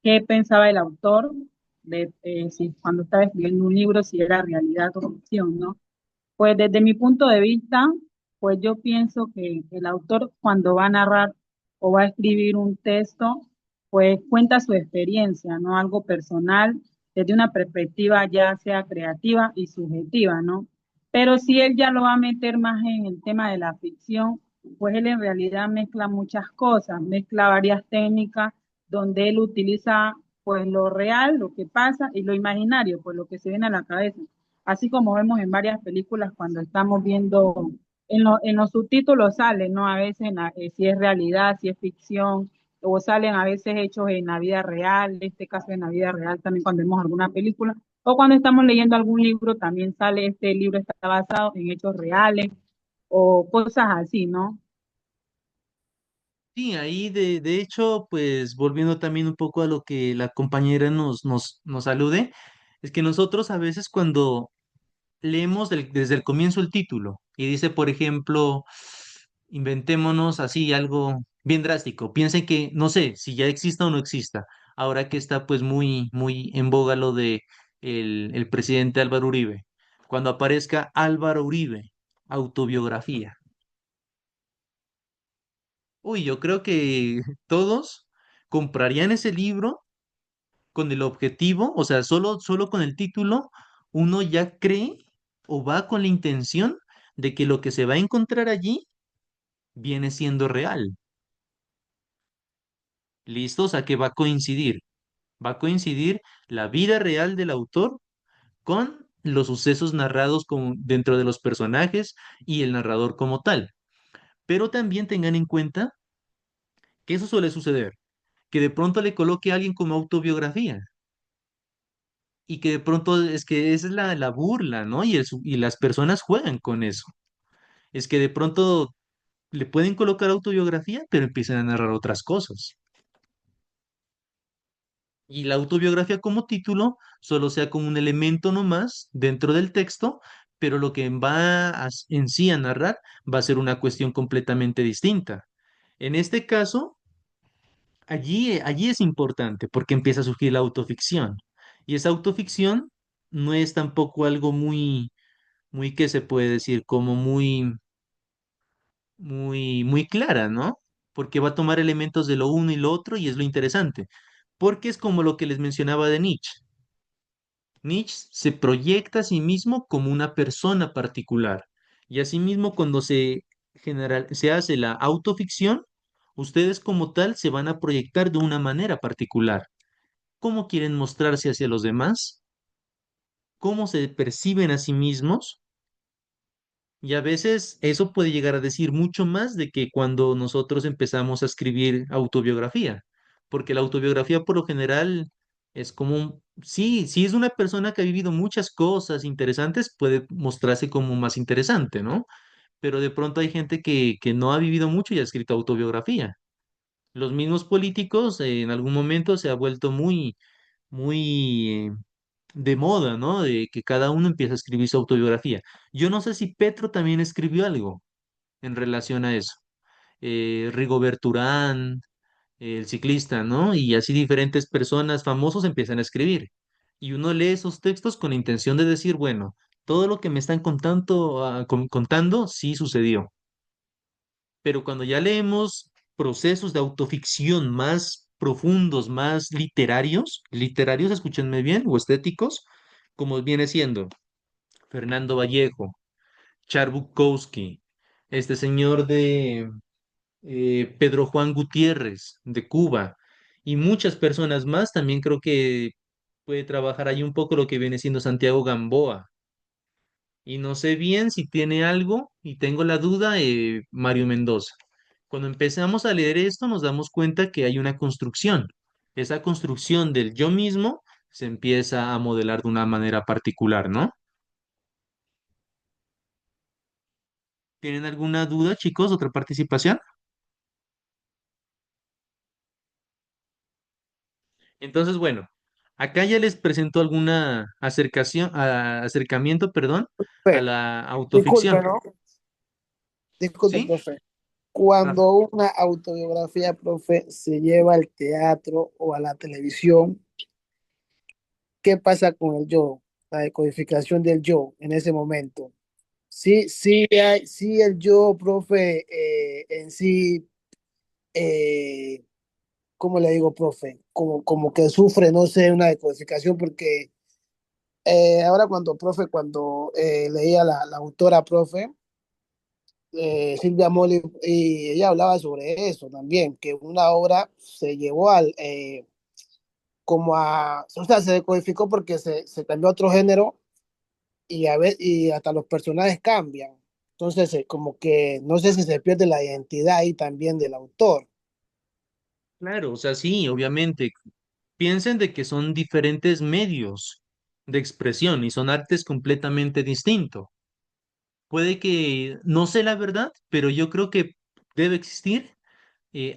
qué pensaba el autor de si cuando estaba escribiendo un libro, si era realidad o ficción, ¿no? Pues desde mi punto de vista, pues yo pienso que el autor cuando va a narrar o va a escribir un texto, pues cuenta su experiencia, ¿no? Algo personal, desde una perspectiva ya sea creativa y subjetiva, ¿no? Pero si él ya lo va a meter más en el tema de la ficción, pues él en realidad mezcla muchas cosas, mezcla varias técnicas donde él utiliza pues lo real, lo que pasa, y lo imaginario, pues lo que se viene a la cabeza así como vemos en varias películas cuando estamos viendo, en los subtítulos salen, ¿no? A veces si es realidad, si es ficción, o salen a veces hechos en la vida real, en este caso en la vida real también cuando vemos alguna película, o cuando estamos leyendo algún libro también sale, este libro está basado en hechos reales, o cosas así, ¿no? Sí, ahí de hecho, pues volviendo también un poco a lo que la compañera nos alude, es que nosotros a veces cuando leemos desde el comienzo el título y dice, por ejemplo, inventémonos así algo bien drástico, piensen que, no sé, si ya exista o no exista, ahora que está pues muy, muy en boga lo de el presidente Álvaro Uribe, cuando aparezca Álvaro Uribe, autobiografía. Uy, yo creo que todos comprarían ese libro con el objetivo, o sea, solo con el título, uno ya cree o va con la intención de que lo que se va a encontrar allí viene siendo real. ¿Listo? O sea, que va a coincidir la vida real del autor con los sucesos narrados dentro de los personajes y el narrador como tal. Pero también tengan en cuenta que eso suele suceder, que de pronto le coloque a alguien como autobiografía y que de pronto es que esa es la burla, ¿no? Y las personas juegan con eso. Es que de pronto le pueden colocar autobiografía, pero empiezan a narrar otras cosas. Y la autobiografía como título solo sea como un elemento nomás dentro del texto, pero lo que va en sí a narrar va a ser una cuestión completamente distinta. En este caso, allí es importante porque empieza a surgir la autoficción. Y esa autoficción no es tampoco algo muy, ¿qué se puede decir? Como muy, muy, muy clara, ¿no? Porque va a tomar elementos de lo uno y lo otro y es lo interesante. Porque es como lo que les mencionaba de Nietzsche. Nietzsche se proyecta a sí mismo como una persona particular. Y asimismo, cuando se se hace la autoficción, ustedes como tal se van a proyectar de una manera particular. ¿Cómo quieren mostrarse hacia los demás? ¿Cómo se perciben a sí mismos? Y a veces eso puede llegar a decir mucho más de que cuando nosotros empezamos a escribir autobiografía, porque la autobiografía por lo general es como, sí, si es una persona que ha vivido muchas cosas interesantes, puede mostrarse como más interesante, ¿no? Pero de pronto hay gente que no ha vivido mucho y ha escrito autobiografía. Los mismos políticos en algún momento se ha vuelto muy de moda, ¿no? De que cada uno empieza a escribir su autobiografía. Yo no sé si Petro también escribió algo en relación a eso. Rigoberto Urán, el ciclista, ¿no? Y así diferentes personas famosos empiezan a escribir. Y uno lee esos textos con la intención de decir, bueno, todo lo que me están contando sí sucedió. Pero cuando ya leemos procesos de autoficción más profundos, más literarios, escúchenme bien, o estéticos, como viene siendo Fernando Vallejo, Charles Bukowski, este señor de Pedro Juan Gutiérrez de Cuba y muchas personas más, también creo que puede trabajar ahí un poco lo que viene siendo Santiago Gamboa. Y no sé bien si tiene algo, y tengo la duda, Mario Mendoza. Cuando empezamos a leer esto, nos damos cuenta que hay una construcción. Esa construcción del yo mismo se empieza a modelar de una manera particular, ¿no? ¿Tienen alguna duda, chicos? ¿Otra participación? Entonces, bueno, acá ya les presento alguna acercamiento, perdón, a Profe, la disculpe, autoficción. ¿no? Disculpe, ¿Sí? profe. Rafa. Cuando una autobiografía, profe, se lleva al teatro o a la televisión, ¿qué pasa con el yo? La decodificación del yo en ese momento. Sí, sí el yo, profe, en sí, eh, ¿cómo le digo, profe? Como que sufre, no sé, una decodificación, porque ahora cuando leía la autora, profe, Silvia Molly, y ella hablaba sobre eso también, que una obra se llevó o sea, se decodificó porque se cambió a otro género y hasta los personajes cambian. Entonces, como que no sé si se pierde la identidad ahí también del autor. Claro, o sea, sí, obviamente. Piensen de que son diferentes medios de expresión y son artes completamente distintos. Puede que, no sé la verdad, pero yo creo que debe existir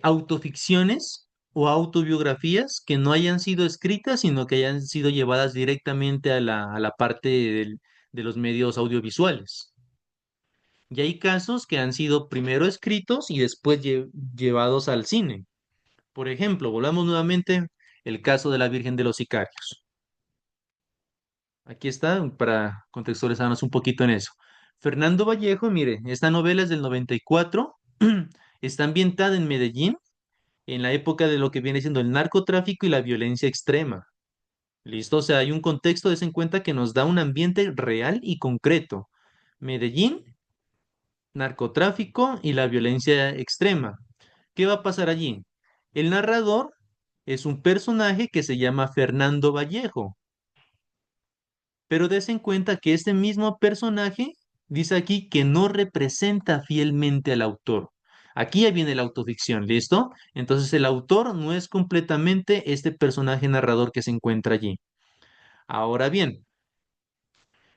autoficciones o autobiografías que no hayan sido escritas, sino que hayan sido llevadas directamente a la parte de los medios audiovisuales. Y hay casos que han sido primero escritos y después llevados al cine. Por ejemplo, volvamos nuevamente el caso de la Virgen de los Sicarios. Aquí está para contextualizarnos un poquito en eso. Fernando Vallejo, mire, esta novela es del 94, está ambientada en Medellín, en la época de lo que viene siendo el narcotráfico y la violencia extrema. ¿Listo? O sea, hay un contexto, des en cuenta, que nos da un ambiente real y concreto. Medellín, narcotráfico y la violencia extrema. ¿Qué va a pasar allí? El narrador es un personaje que se llama Fernando Vallejo, pero des en cuenta que este mismo personaje dice aquí que no representa fielmente al autor. Aquí ya viene la autoficción, ¿listo? Entonces el autor no es completamente este personaje narrador que se encuentra allí. Ahora bien,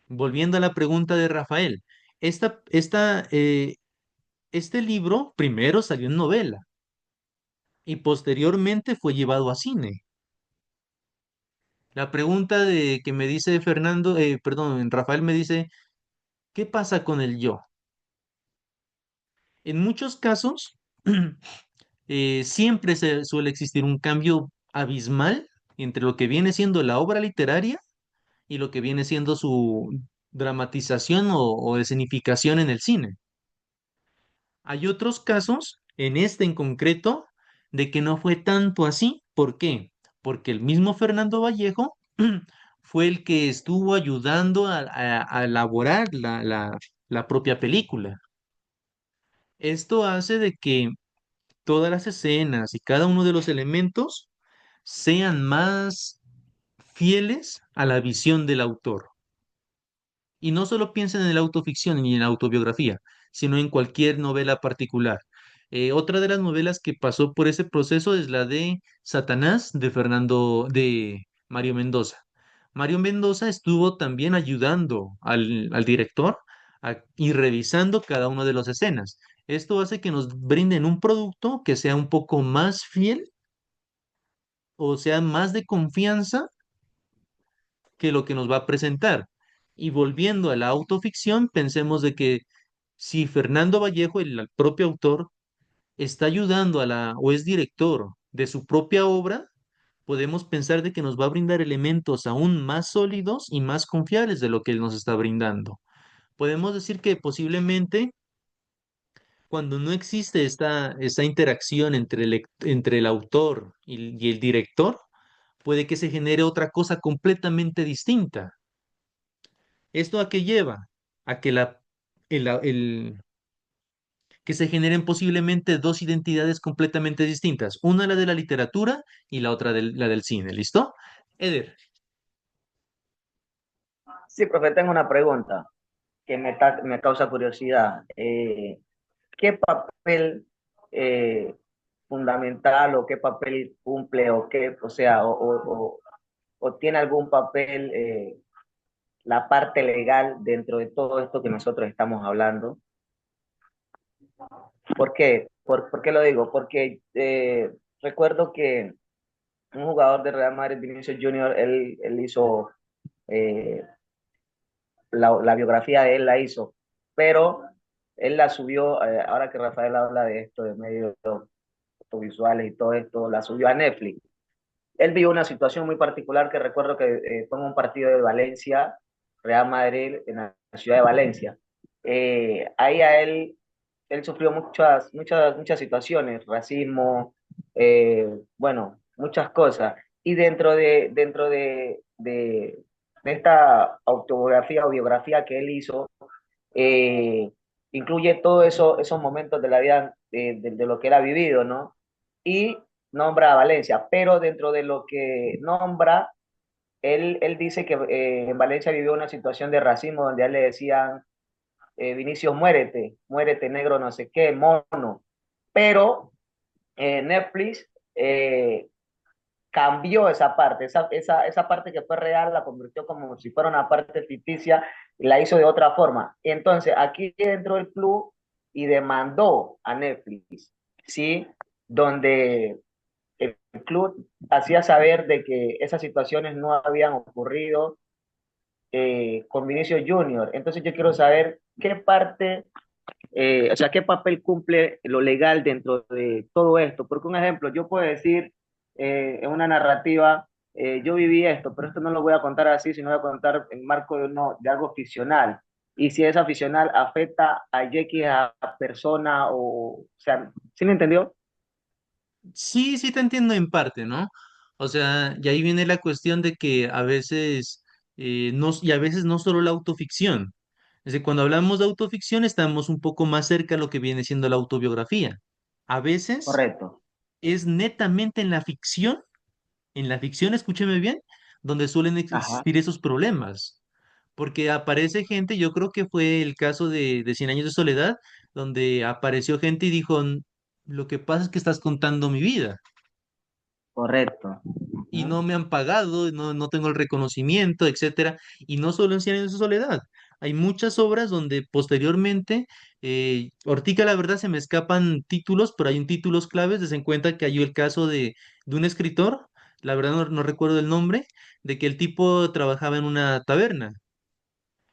volviendo a la pregunta de Rafael, esta, esta, eh, este libro primero salió en novela y posteriormente fue llevado a cine. La pregunta de que me dice Fernando, perdón, Rafael me dice, ¿qué pasa con el yo? En muchos casos, siempre se suele existir un cambio abismal entre lo que viene siendo la obra literaria y lo que viene siendo su dramatización o escenificación en el cine. Hay otros casos, en este en concreto, de que no fue tanto así. ¿Por qué? Porque el mismo Fernando Vallejo fue el que estuvo ayudando a elaborar la propia película. Esto hace de que todas las escenas y cada uno de los elementos sean más fieles a la visión del autor. Y no solo piensen en la autoficción ni en la autobiografía, sino en cualquier novela particular. Otra de las novelas que pasó por ese proceso es la de Satanás de Mario Mendoza. Mario Mendoza estuvo también ayudando al director y revisando cada una de las escenas. Esto hace que nos brinden un producto que sea un poco más fiel o sea más de confianza que lo que nos va a presentar. Y volviendo a la autoficción, pensemos de que si Fernando Vallejo, el propio autor, está ayudando o es director de su propia obra, podemos pensar de que nos va a brindar elementos aún más sólidos y más confiables de lo que él nos está brindando. Podemos decir que posiblemente cuando no existe esta interacción entre el autor y el director, puede que se genere otra cosa completamente distinta. ¿Esto a qué lleva? A que que se generen posiblemente dos identidades completamente distintas, una la de la literatura y la otra la del cine, ¿listo? Eder, Sí, profe, tengo una pregunta que me causa curiosidad. ¿Qué papel eh, fundamental o qué papel cumple o qué, o sea, o tiene algún papel la parte legal dentro de todo esto que nosotros estamos hablando? ¿Por qué? ¿Por qué lo digo? Porque recuerdo que un jugador de Real Madrid, Vinicius Junior, él hizo eh, la biografía de él la hizo, pero él la subió, ahora que Rafael habla de esto, de medios audiovisuales y todo esto, la subió a Netflix. Él vio una situación muy particular que recuerdo que fue en un partido de Valencia, Real Madrid, en la ciudad de Valencia. Ahí él sufrió muchas situaciones, racismo, bueno, muchas cosas. Y dentro de esta autobiografía o biografía que él hizo, eh, incluye todos esos momentos de la vida de lo que él ha vivido, ¿no? Y nombra a Valencia, pero dentro de lo que nombra, él dice que en Valencia vivió una situación de racismo donde a él le decían, Vinicius, muérete, muérete negro, no sé qué, mono. Pero Netflix cambió esa parte, esa parte que fue real la convirtió como si fuera una parte ficticia y la hizo de otra forma. Entonces, aquí entró el club y demandó a Netflix, ¿sí? Donde el club hacía saber de que esas situaciones no habían ocurrido con Vinicius Junior. Entonces yo quiero saber qué parte, o sea, qué papel cumple lo legal dentro de todo esto. Porque un ejemplo, yo puedo decir en una narrativa, yo viví esto, pero esto no lo voy a contar así, sino voy a contar en marco de algo ficcional. Y si esa ficcional afecta a X a persona, o sea, ¿sí me entendió? sí, sí te entiendo en parte, ¿no? O sea, y ahí viene la cuestión de que a veces, y a veces no solo la autoficción. Es decir, cuando hablamos de autoficción estamos un poco más cerca a lo que viene siendo la autobiografía. A veces Correcto. es netamente en la ficción, escúcheme bien, donde suelen Ajá, existir esos problemas. Porque aparece gente, yo creo que fue el caso de Cien Años de Soledad, donde apareció gente y dijo, Lo que pasa es que estás contando mi vida correcto. y Ujú. no me han pagado, no tengo el reconocimiento, etcétera. Y no solo en Cien Años de Soledad. Hay muchas obras donde posteriormente, ahorita la verdad se me escapan títulos, pero hay un títulos claves, des en cuenta que hay el caso de un escritor, la verdad no recuerdo el nombre, de que el tipo trabajaba en una taberna.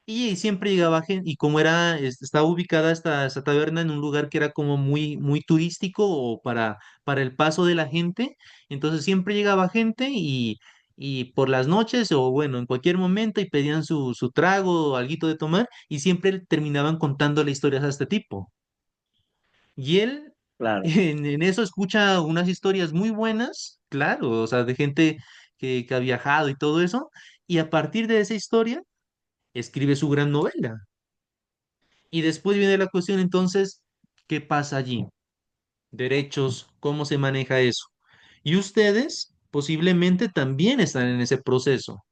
Y siempre llegaba gente, y como estaba ubicada esta taberna en un lugar que era como muy, muy turístico o para el paso de la gente, entonces siempre llegaba gente y por las noches o bueno, en cualquier momento y pedían su trago o alguito de tomar y siempre terminaban contando las historias a este tipo. Y él Claro. en eso escucha unas historias muy buenas, claro, o sea, de gente que ha viajado y todo eso, y a partir de esa historia escribe su gran novela. Y después viene la cuestión entonces, ¿Qué pasa allí? Derechos, ¿cómo se maneja eso? Y ustedes posiblemente también están en ese proceso.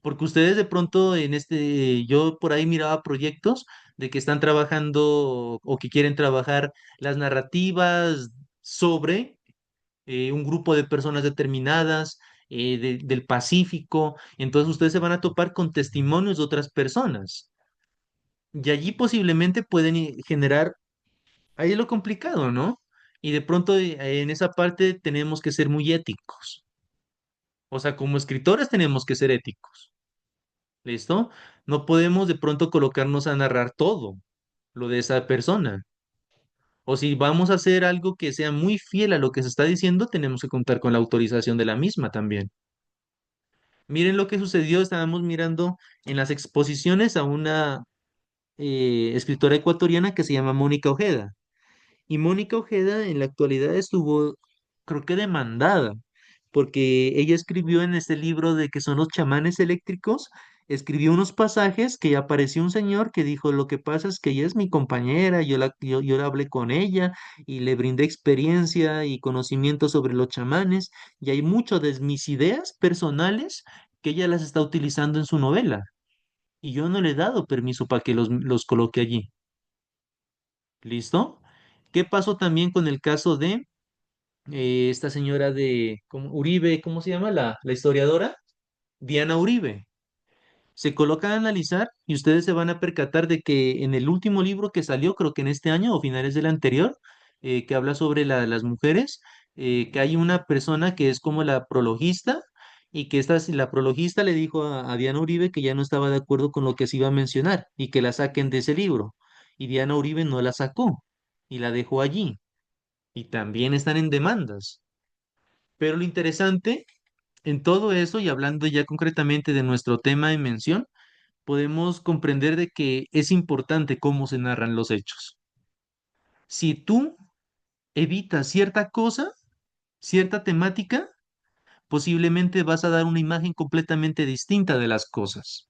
Porque ustedes de pronto yo por ahí miraba proyectos de que están trabajando o que quieren trabajar las narrativas sobre un grupo de personas determinadas del Pacífico. Entonces ustedes se van a topar con testimonios de otras personas. Y allí posiblemente pueden generar, ahí es lo complicado, ¿no? Y de pronto en esa parte tenemos que ser muy éticos. O sea, como escritores tenemos que ser éticos. ¿Listo? No podemos de pronto colocarnos a narrar todo lo de esa persona. O si vamos a hacer algo que sea muy fiel a lo que se está diciendo, tenemos que contar con la autorización de la misma también. Miren lo que sucedió, estábamos mirando en las exposiciones a una escritora ecuatoriana que se llama Mónica Ojeda. Y Mónica Ojeda en la actualidad estuvo, creo que demandada, porque ella escribió en este libro de que son los chamanes eléctricos, escribió unos pasajes que apareció un señor que dijo, lo que pasa es que ella es mi compañera, yo la hablé con ella y le brindé experiencia y conocimiento sobre los chamanes, y hay muchas de mis ideas personales que ella las está utilizando en su novela, y yo no le he dado permiso para que los coloque allí. ¿Listo? ¿Qué pasó también con el caso de esta señora de Uribe, ¿cómo se llama la historiadora? Diana Uribe. Se coloca a analizar y ustedes se van a percatar de que en el último libro que salió, creo que en este año o finales del anterior, que habla sobre las mujeres, que hay una persona que es como la prologista y que la prologista le dijo a Diana Uribe que ya no estaba de acuerdo con lo que se iba a mencionar y que la saquen de ese libro. Y Diana Uribe no la sacó y la dejó allí. Y también están en demandas. Pero lo interesante en todo eso, y hablando ya concretamente de nuestro tema en mención, podemos comprender de que es importante cómo se narran los hechos. Si tú evitas cierta cosa, cierta temática, posiblemente vas a dar una imagen completamente distinta de las cosas.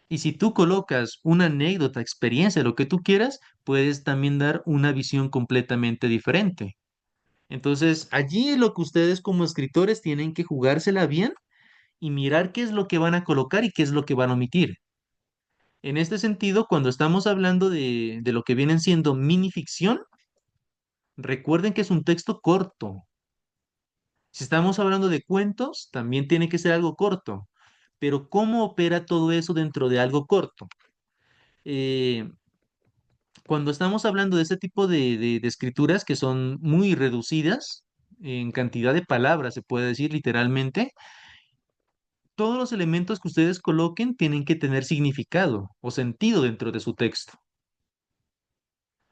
Y si tú colocas una anécdota, experiencia, lo que tú quieras, puedes también dar una visión completamente diferente. Entonces, allí es lo que ustedes como escritores tienen que jugársela bien y mirar qué es lo que van a colocar y qué es lo que van a omitir. En este sentido, cuando estamos hablando de lo que vienen siendo minificción, recuerden que es un texto corto. Si estamos hablando de cuentos, también tiene que ser algo corto. Pero ¿cómo opera todo eso dentro de algo corto? Eh, Cuando estamos hablando de este tipo de escrituras que son muy reducidas en cantidad de palabras, se puede decir literalmente, todos los elementos que ustedes coloquen tienen que tener significado o sentido dentro de su texto.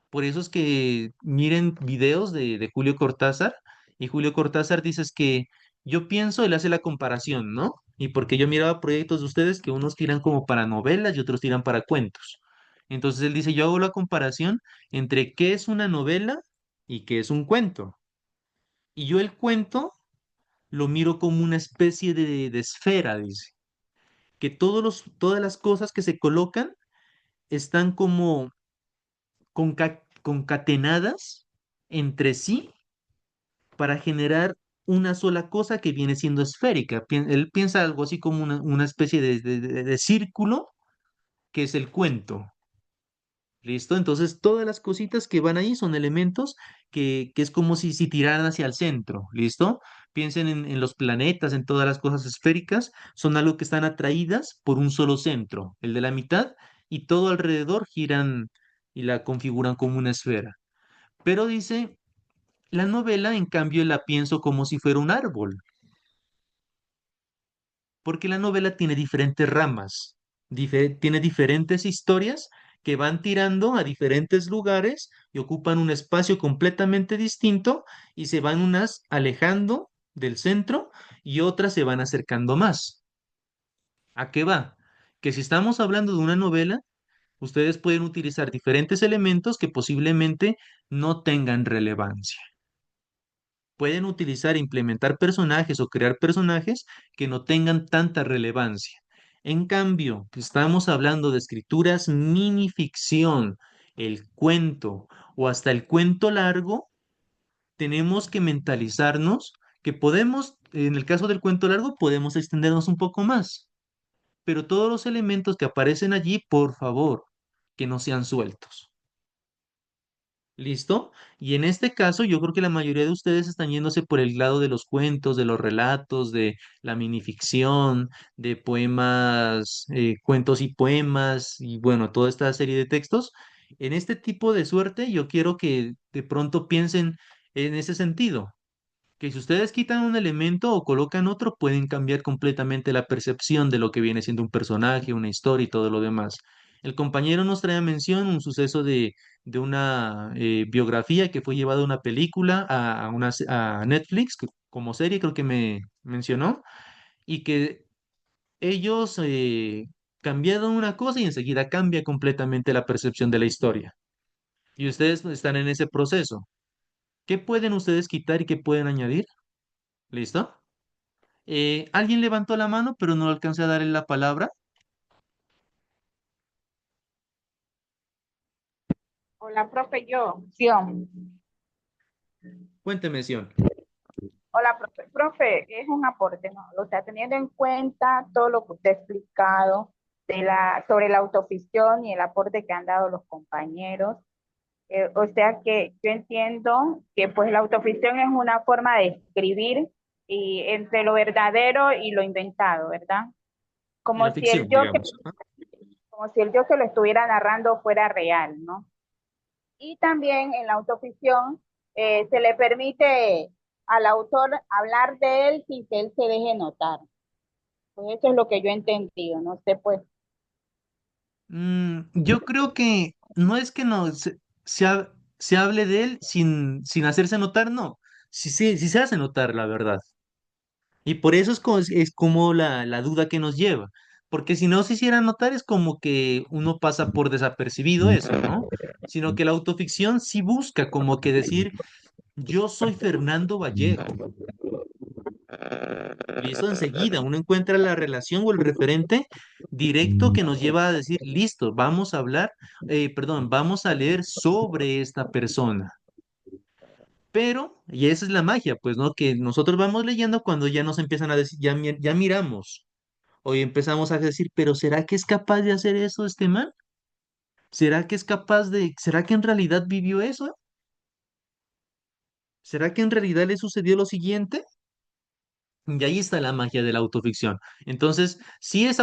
Por eso es que miren videos de Julio Cortázar y Julio Cortázar dice es que yo pienso, él hace la comparación, ¿no? Y porque yo miraba proyectos de ustedes que unos tiran como para novelas y otros tiran para cuentos. Entonces él dice, yo hago la comparación entre qué es una novela y qué es un cuento. Y yo el cuento lo miro como una especie de esfera, dice, que todas las cosas que se colocan están como concatenadas entre sí para generar una sola cosa que viene siendo esférica. Él piensa algo así como una especie de círculo que es el cuento. ¿Listo? Entonces todas las cositas que van ahí son elementos que es como si tiraran hacia el centro. ¿Listo? Piensen en los planetas, en todas las cosas esféricas, son algo que están atraídas por un solo centro, el de la mitad, y todo alrededor giran y la configuran como una esfera. Pero dice, la novela, en cambio, la pienso como si fuera un árbol, porque la novela tiene diferentes ramas, tiene diferentes historias que van tirando a diferentes lugares y ocupan un espacio completamente distinto y se van unas alejando del centro y otras se van acercando más. ¿A qué va? Que si estamos hablando de una novela, ustedes pueden utilizar diferentes elementos que posiblemente no tengan relevancia. Pueden utilizar e implementar personajes o crear personajes que no tengan tanta relevancia. En cambio, estamos hablando de escrituras minificción, el cuento o hasta el cuento largo, tenemos que mentalizarnos que podemos, en el caso del cuento largo, podemos extendernos un poco más, pero todos los elementos que aparecen allí, por favor, que no sean sueltos. ¿Listo? Y en este caso, yo creo que la mayoría de ustedes están yéndose por el lado de los cuentos, de los relatos, de la minificción, de poemas, cuentos y poemas, y bueno, toda esta serie de textos. En este tipo de suerte, yo quiero que de pronto piensen en ese sentido, que si ustedes quitan un elemento o colocan otro, pueden cambiar completamente la percepción de lo que viene siendo un personaje, una historia y todo lo demás. El compañero nos trae a mención un suceso de una biografía que fue llevada a una película, a Netflix, como serie, creo que me mencionó, y que ellos cambiaron una cosa y enseguida cambia completamente la percepción de la historia. Y ustedes están en ese proceso. ¿Qué pueden ustedes quitar y qué pueden añadir? ¿Listo? Alguien levantó la mano, pero no alcancé a darle la palabra. Hola, profe, yo. Cuénteme, Sion. Hola, profe. Profe, es un aporte, ¿no? O sea, teniendo en cuenta todo lo que usted ha explicado sobre la autoficción y el aporte que han dado los compañeros, o sea que yo entiendo que pues la autoficción es una forma de escribir y entre lo verdadero y lo inventado, ¿verdad? Y la Como si el ficción, yo que, digamos. Ajá. como si el yo que lo estuviera narrando fuera real, ¿no? Y también en la autoficción se le permite al autor hablar de él sin que él se deje notar. Pues eso es lo que yo he entendido, no sé, pues. Yo creo que no es que no se hable de él sin hacerse notar, no. Sí, sí, sí se hace notar, la verdad. Y por eso es como la duda que nos lleva. Porque si no se hiciera notar, es como que uno pasa por desapercibido eso, ¿no? Sino que la autoficción sí busca como que decir, yo soy Fernando Vallejo. Listo, enseguida uno encuentra la relación o el referente directo que nos lleva a decir, listo, vamos a hablar, perdón, vamos a leer sobre esta persona. Pero, y esa es la magia, pues, ¿no? Que nosotros vamos leyendo cuando ya nos empiezan a decir, ya miramos, o empezamos a decir, pero ¿será que es capaz de hacer eso este man? ¿Será que en realidad vivió eso? ¿Será que en realidad le sucedió lo siguiente? Y ahí está la magia de la autoficción. Entonces, sí es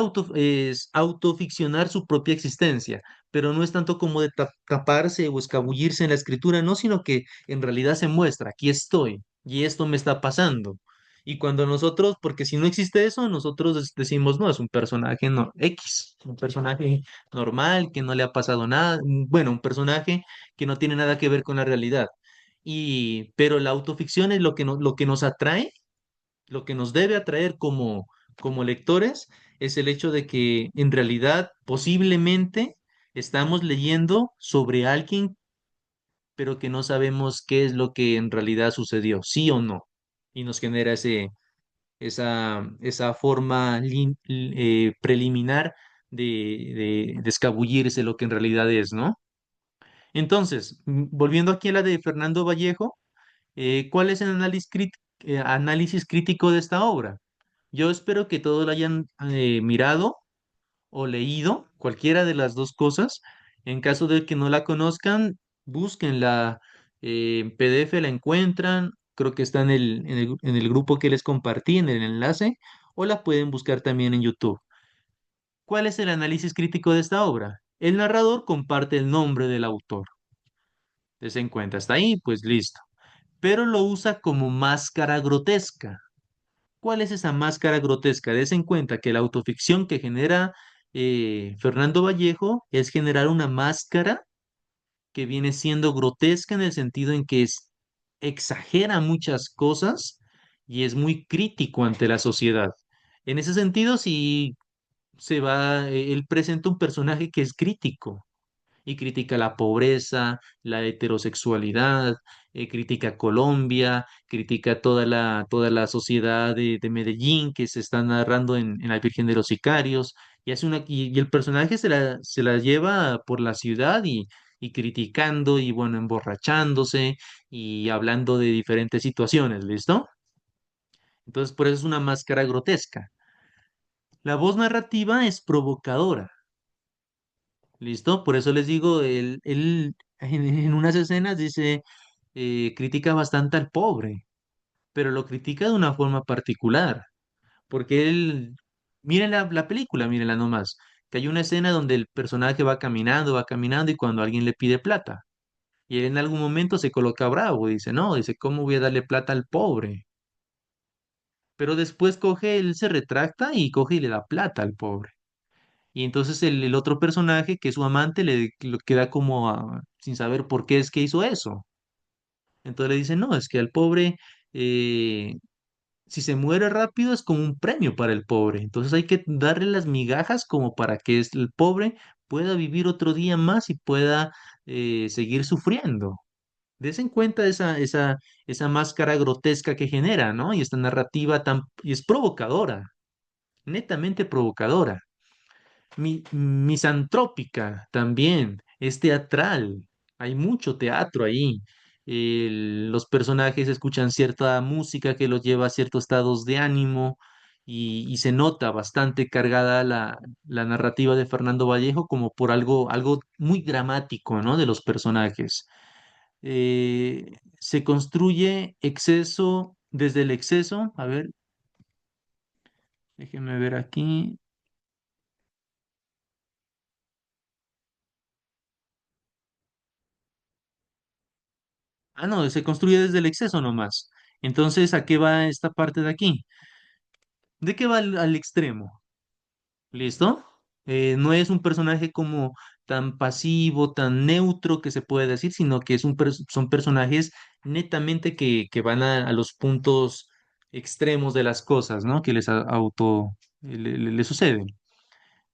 autoficcionar su propia existencia, pero no es tanto como de taparse o escabullirse en la escritura, no, sino que en realidad se muestra, aquí estoy y esto me está pasando. Y cuando nosotros, porque si no existe eso, nosotros decimos, no, es un personaje no, X, un personaje normal, que no le ha pasado nada, bueno, un personaje que no tiene nada que ver con la realidad. Pero la autoficción es lo que nos atrae, lo que nos debe atraer como lectores es el hecho de que en realidad posiblemente estamos leyendo sobre alguien, pero que no sabemos qué es lo que en realidad sucedió, sí o no. Y nos genera esa forma preliminar de escabullirse lo que en realidad es, ¿no? Entonces, volviendo aquí a la de Fernando Vallejo, ¿cuál es el análisis crítico de esta obra? Yo espero que todos la hayan mirado o leído, cualquiera de las dos cosas. En caso de que no la conozcan, búsquenla en PDF, la encuentran, creo que está en el grupo que les compartí, en el enlace, o la pueden buscar también en YouTube. ¿Cuál es el análisis crítico de esta obra? El narrador comparte el nombre del autor. Des en cuenta, hasta ahí, pues listo. Pero lo usa como máscara grotesca. ¿Cuál es esa máscara grotesca? Des en cuenta que la autoficción que genera Fernando Vallejo es generar una máscara que viene siendo grotesca en el sentido en que exagera muchas cosas y es muy crítico ante la sociedad. En ese sentido, sí él presenta un personaje que es crítico y critica la pobreza, la heterosexualidad, critica Colombia, critica toda la sociedad de Medellín que se está narrando en La Virgen de los Sicarios, y el personaje se la lleva por la ciudad y criticando y bueno, emborrachándose y hablando de diferentes situaciones, ¿listo? Entonces, por eso es una máscara grotesca. La voz narrativa es provocadora, ¿listo? Por eso les digo, él en unas escenas dice, critica bastante al pobre, pero lo critica de una forma particular, porque él, miren la película, mírenla nomás, que hay una escena donde el personaje va caminando y cuando alguien le pide plata, y él en algún momento se coloca bravo, dice, no, dice, ¿cómo voy a darle plata al pobre? Pero después coge, él se retracta y coge y le da plata al pobre. Y entonces el otro personaje, que es su amante, lo queda como sin saber por qué es que hizo eso. Entonces le dice, no, es que al pobre, eh, si se muere rápido, es como un premio para el pobre. Entonces hay que darle las migajas como para que el pobre pueda vivir otro día más y pueda seguir sufriendo. Des en cuenta esa máscara grotesca que genera, ¿no? Y esta narrativa y es provocadora, netamente provocadora. Misantrópica también, es teatral, hay mucho teatro ahí. Los personajes escuchan cierta música que los lleva a ciertos estados de ánimo y se nota bastante cargada la narrativa de Fernando Vallejo como por algo muy dramático, ¿no? De los personajes. Se construye exceso desde el exceso, a ver, déjenme ver aquí. Ah, no, se construye desde el exceso nomás. Entonces, ¿a qué va esta parte de aquí? ¿De qué va al extremo? ¿Listo? No es un personaje como tan pasivo, tan neutro que se puede decir, sino que son personajes netamente que van a los puntos extremos de las cosas, ¿no? Que le suceden.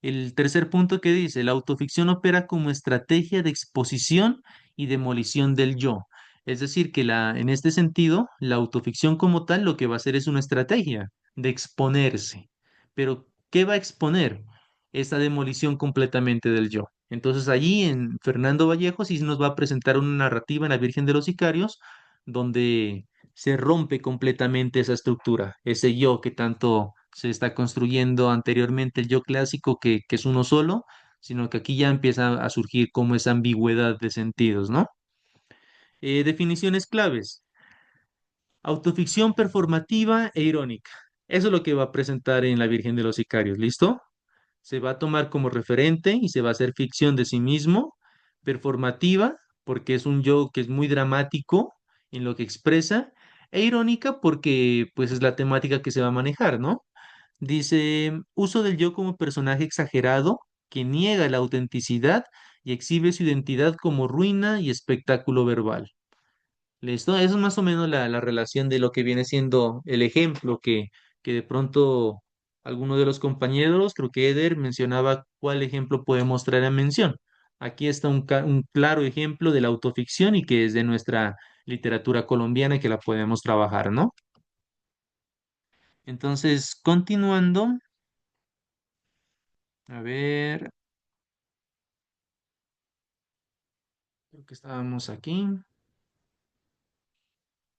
El tercer punto que dice, la autoficción opera como estrategia de exposición y demolición del yo. Es decir, que en este sentido, la autoficción como tal lo que va a hacer es una estrategia de exponerse. Pero, ¿qué va a exponer? Esta demolición completamente del yo. Entonces, allí en Fernando Vallejo sí nos va a presentar una narrativa en La Virgen de los Sicarios, donde se rompe completamente esa estructura, ese yo que tanto se está construyendo anteriormente, el yo clásico que es uno solo, sino que aquí ya empieza a surgir como esa ambigüedad de sentidos, ¿no? Definiciones claves. Autoficción performativa e irónica. Eso es lo que va a presentar en La Virgen de los Sicarios, ¿listo? Se va a tomar como referente y se va a hacer ficción de sí mismo, performativa, porque es un yo que es muy dramático en lo que expresa, e irónica porque pues es la temática que se va a manejar, ¿no? Dice, uso del yo como personaje exagerado que niega la autenticidad y exhibe su identidad como ruina y espectáculo verbal. ¿Listo? Eso es más o menos la relación de lo que viene siendo el ejemplo que de pronto alguno de los compañeros, creo que Eder, mencionaba cuál ejemplo podemos traer en mención. Aquí está un claro ejemplo de la autoficción y que es de nuestra literatura colombiana que la podemos trabajar, ¿no? Entonces, continuando, a ver, creo que estábamos aquí.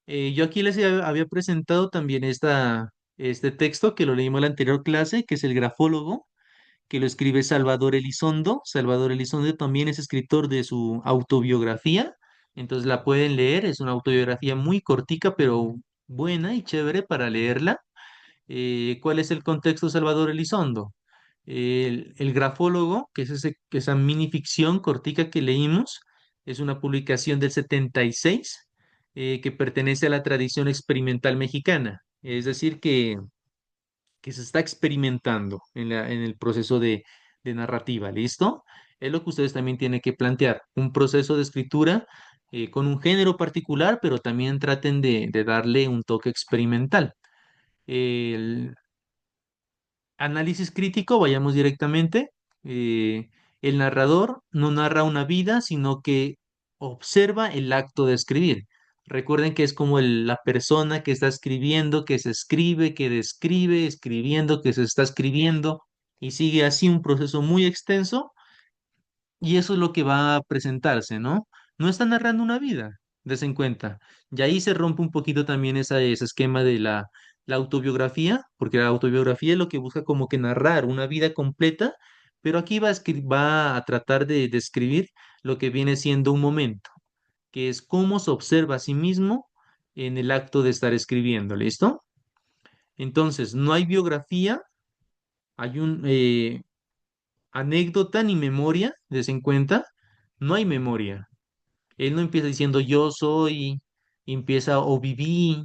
Yo aquí les había presentado también este texto que lo leímos en la anterior clase, que es el grafólogo, que lo escribe Salvador Elizondo. Salvador Elizondo también es escritor de su autobiografía, entonces la pueden leer, es una autobiografía muy cortica, pero buena y chévere para leerla. ¿Cuál es el contexto de Salvador Elizondo? El grafólogo, que es esa minificción cortica que leímos, es una publicación del 76 que pertenece a la tradición experimental mexicana. Es decir, que se está experimentando en el proceso de narrativa, ¿listo? Es lo que ustedes también tienen que plantear, un proceso de escritura con un género particular, pero también traten de darle un toque experimental. El análisis crítico, vayamos directamente. El narrador no narra una vida, sino que observa el acto de escribir. Recuerden que es como la persona que está escribiendo, que se escribe, que describe, escribiendo, que se está escribiendo, y sigue así un proceso muy extenso Y eso es lo que va a presentarse, ¿no? No está narrando una vida, des en cuenta. Y ahí se rompe un poquito también ese esquema de la autobiografía, porque la autobiografía es lo que busca como que narrar una vida completa, pero aquí va a tratar de describir lo que viene siendo un momento, que es cómo se observa a sí mismo en el acto de estar escribiendo, ¿listo? Entonces, no hay biografía, hay un, anécdota ni memoria, des en cuenta, no hay memoria. Él no empieza diciendo yo soy, empieza o viví,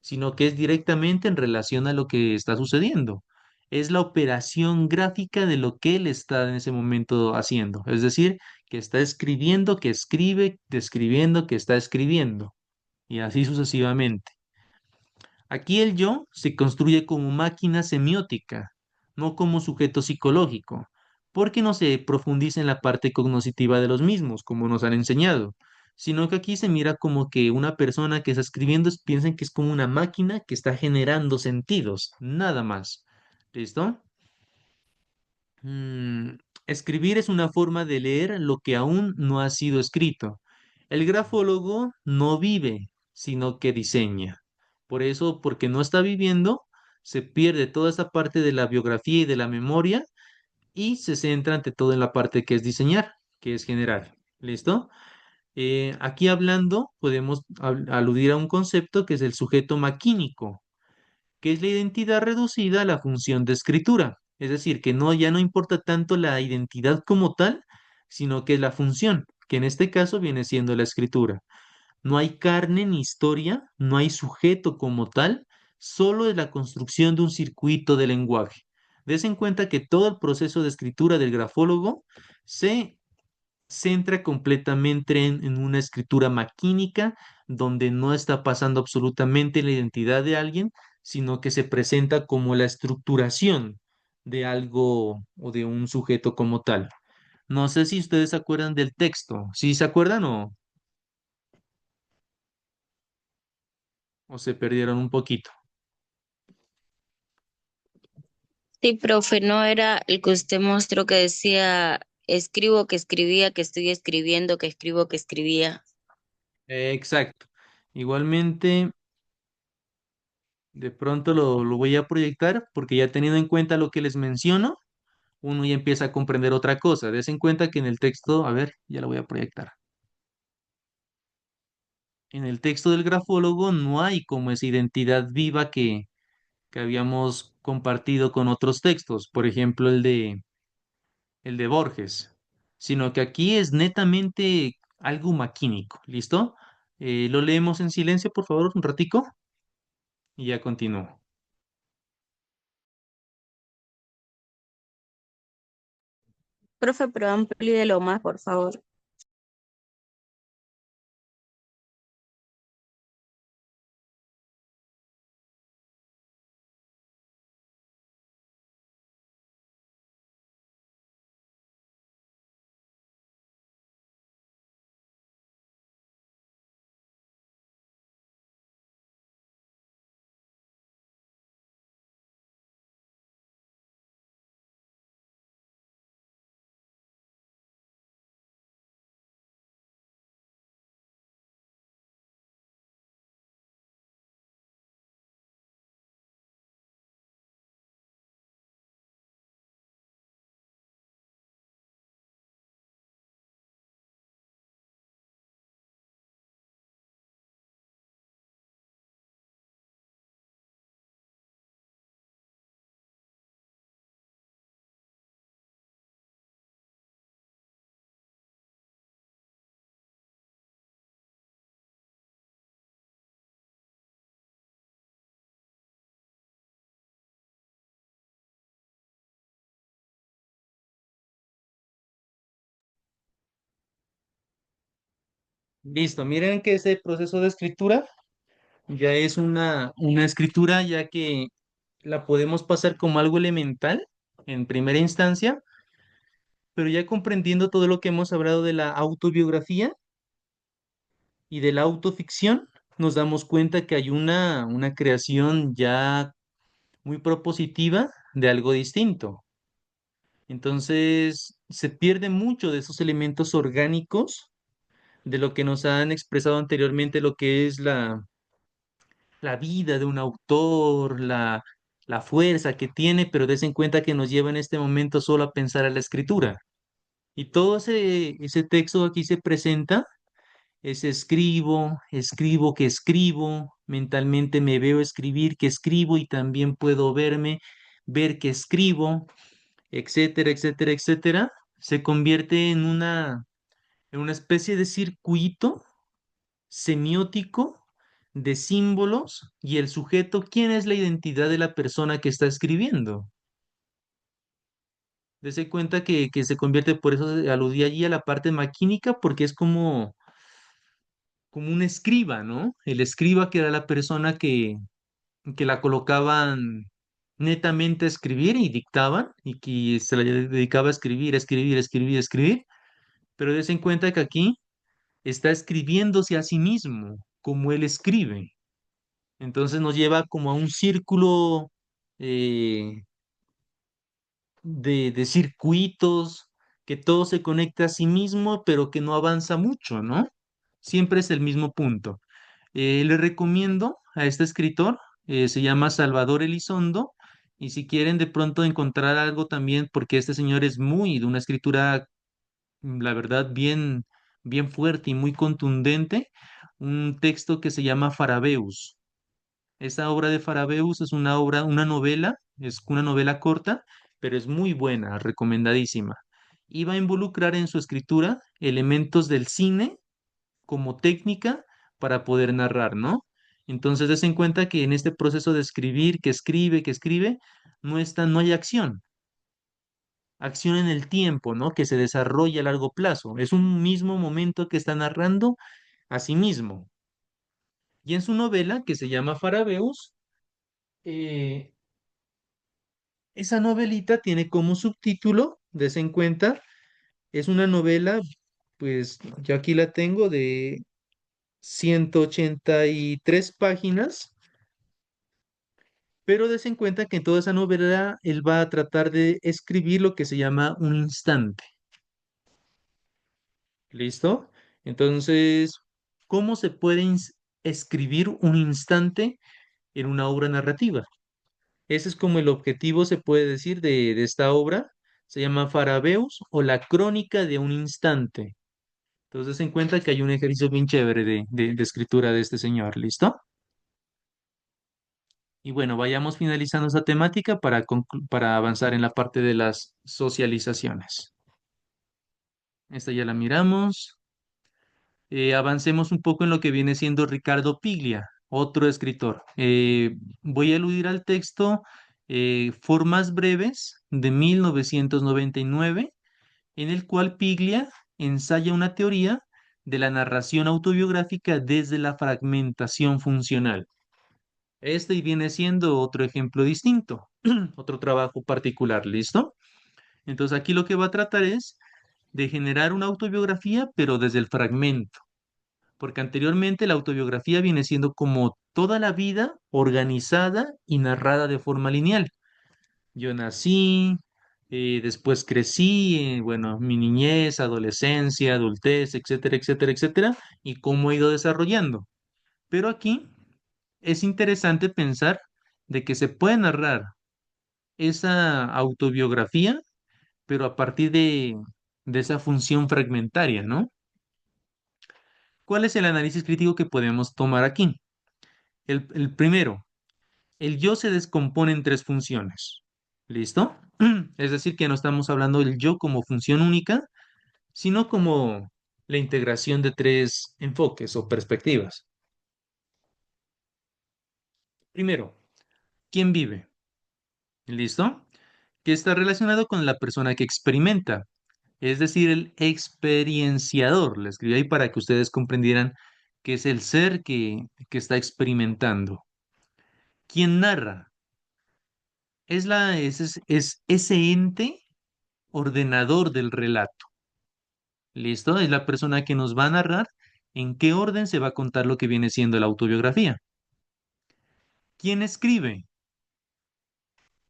sino que es directamente en relación a lo que está sucediendo. Es la operación gráfica de lo que él está en ese momento haciendo. Es decir, que está escribiendo, que escribe, describiendo, que está escribiendo. Y así sucesivamente. Aquí el yo se construye como máquina semiótica, no como sujeto psicológico, porque no se profundiza en la parte cognoscitiva de los mismos, como nos han enseñado, sino que aquí se mira como que una persona que está escribiendo piensen que es como una máquina que está generando sentidos, nada más. ¿Listo? Mm, escribir es una forma de leer lo que aún no ha sido escrito. El grafólogo no vive, sino que diseña. Por eso, porque no está viviendo, se pierde toda esa parte de la biografía y de la memoria y se centra ante todo en la parte que es diseñar, que es generar. ¿Listo? Aquí hablando, podemos aludir a un concepto que es el sujeto maquínico, que es la identidad reducida a la función de escritura. Es decir, que no, ya no importa tanto la identidad como tal, sino que es la función, que en este caso viene siendo la escritura. No hay carne ni historia, no hay sujeto como tal, solo es la construcción de un circuito de lenguaje. Des en cuenta que todo el proceso de escritura del grafólogo se centra completamente en una escritura maquínica donde no está pasando absolutamente la identidad de alguien, sino que se presenta como la estructuración de algo o de un sujeto como tal. No sé si ustedes se acuerdan del texto. ¿Sí se acuerdan o se perdieron un poquito? Sí, profe, no era el que usted mostró que decía, escribo que escribía, que estoy escribiendo, que escribo que escribía. Exacto. Igualmente, de pronto lo voy a proyectar porque ya teniendo en cuenta lo que les menciono, uno ya empieza a comprender otra cosa. Des en cuenta que en el texto, a ver, ya lo voy a proyectar. En el texto del grafólogo no hay como esa identidad viva que habíamos compartido con otros textos, por ejemplo, el de Borges, sino que aquí es netamente algo maquínico, ¿listo? Lo leemos en silencio, por favor, un ratico, y ya continúo. Profe, pero amplíelo más, por favor. Listo, miren que ese proceso de escritura ya es una escritura ya que la podemos pasar como algo elemental en primera instancia, pero ya comprendiendo todo lo que hemos hablado de la autobiografía y de la autoficción, nos damos cuenta que hay una creación ya muy propositiva de algo distinto. Entonces, se pierde mucho de esos elementos orgánicos de lo que nos han expresado anteriormente, lo que es la vida de un autor, la fuerza que tiene, pero des en cuenta que nos lleva en este momento solo a pensar a la escritura. Y todo ese texto aquí se presenta, es escribo, escribo que escribo, mentalmente me veo escribir que escribo y también puedo verme, ver que escribo, etcétera, etcétera, etcétera. Se convierte en una especie de circuito semiótico de símbolos y el sujeto, ¿quién es la identidad de la persona que está escribiendo? Dese cuenta que se convierte, por eso aludí allí a la parte maquínica, porque es como un escriba, ¿no? El escriba que era la persona que la colocaban netamente a escribir y dictaban y que se la dedicaba a escribir, escribir, escribir, escribir, pero des en cuenta que aquí está escribiéndose a sí mismo, como él escribe. Entonces nos lleva como a un círculo eh, de circuitos, que todo se conecta a sí mismo, pero que no avanza mucho, ¿no? Siempre es el mismo punto. Le recomiendo a este escritor, se llama Salvador Elizondo, y si quieren de pronto encontrar algo también, porque este señor es muy de una escritura, la verdad, bien, bien fuerte y muy contundente, un texto que se llama Farabeus. Esta obra de Farabeus es una obra, una novela, es una novela corta, pero es muy buena, recomendadísima. Y va a involucrar en su escritura elementos del cine como técnica para poder narrar, ¿no? Entonces, des en cuenta que en este proceso de escribir, que escribe, no hay acción, acción en el tiempo, ¿no? Que se desarrolla a largo plazo. Es un mismo momento que está narrando a sí mismo. Y en su novela, que se llama Farabeus, eh, esa novelita tiene como subtítulo, des en cuenta, es una novela, pues yo aquí la tengo de 183 páginas, pero des en cuenta que en toda esa novela él va a tratar de escribir lo que se llama un instante. ¿Listo? Entonces, ¿cómo se puede escribir un instante en una obra narrativa? Ese es como el objetivo, se puede decir, de esta obra. Se llama Farabeus o la crónica de un instante. Entonces, en cuenta que hay un ejercicio bien chévere de escritura de este señor. ¿Listo? Y bueno, vayamos finalizando esta temática para avanzar en la parte de las socializaciones. Esta ya la miramos. Avancemos un poco en lo que viene siendo Ricardo Piglia, otro escritor. Voy a aludir al texto Formas Breves de 1999, en el cual Piglia ensaya una teoría de la narración autobiográfica desde la fragmentación funcional. Este viene siendo otro ejemplo distinto, otro trabajo particular, ¿listo? Entonces aquí lo que va a tratar es de generar una autobiografía, pero desde el fragmento, porque anteriormente la autobiografía viene siendo como toda la vida organizada y narrada de forma lineal. Yo nací, después crecí, bueno, mi niñez, adolescencia, adultez, etcétera, etcétera, etcétera, y cómo he ido desarrollando. Pero aquí es interesante pensar de que se puede narrar esa autobiografía, pero a partir de esa función fragmentaria, ¿no? ¿Cuál es el análisis crítico que podemos tomar aquí? El primero, el yo se descompone en tres funciones. ¿Listo? Es decir, que no estamos hablando del yo como función única, sino como la integración de tres enfoques o perspectivas. Primero, ¿quién vive? ¿Listo? Que está relacionado con la persona que experimenta, es decir, el experienciador. Le escribí ahí para que ustedes comprendieran que es el ser que está experimentando. ¿Quién narra? Es ese ente ordenador del relato. ¿Listo? Es la persona que nos va a narrar en qué orden se va a contar lo que viene siendo la autobiografía. ¿Quién escribe?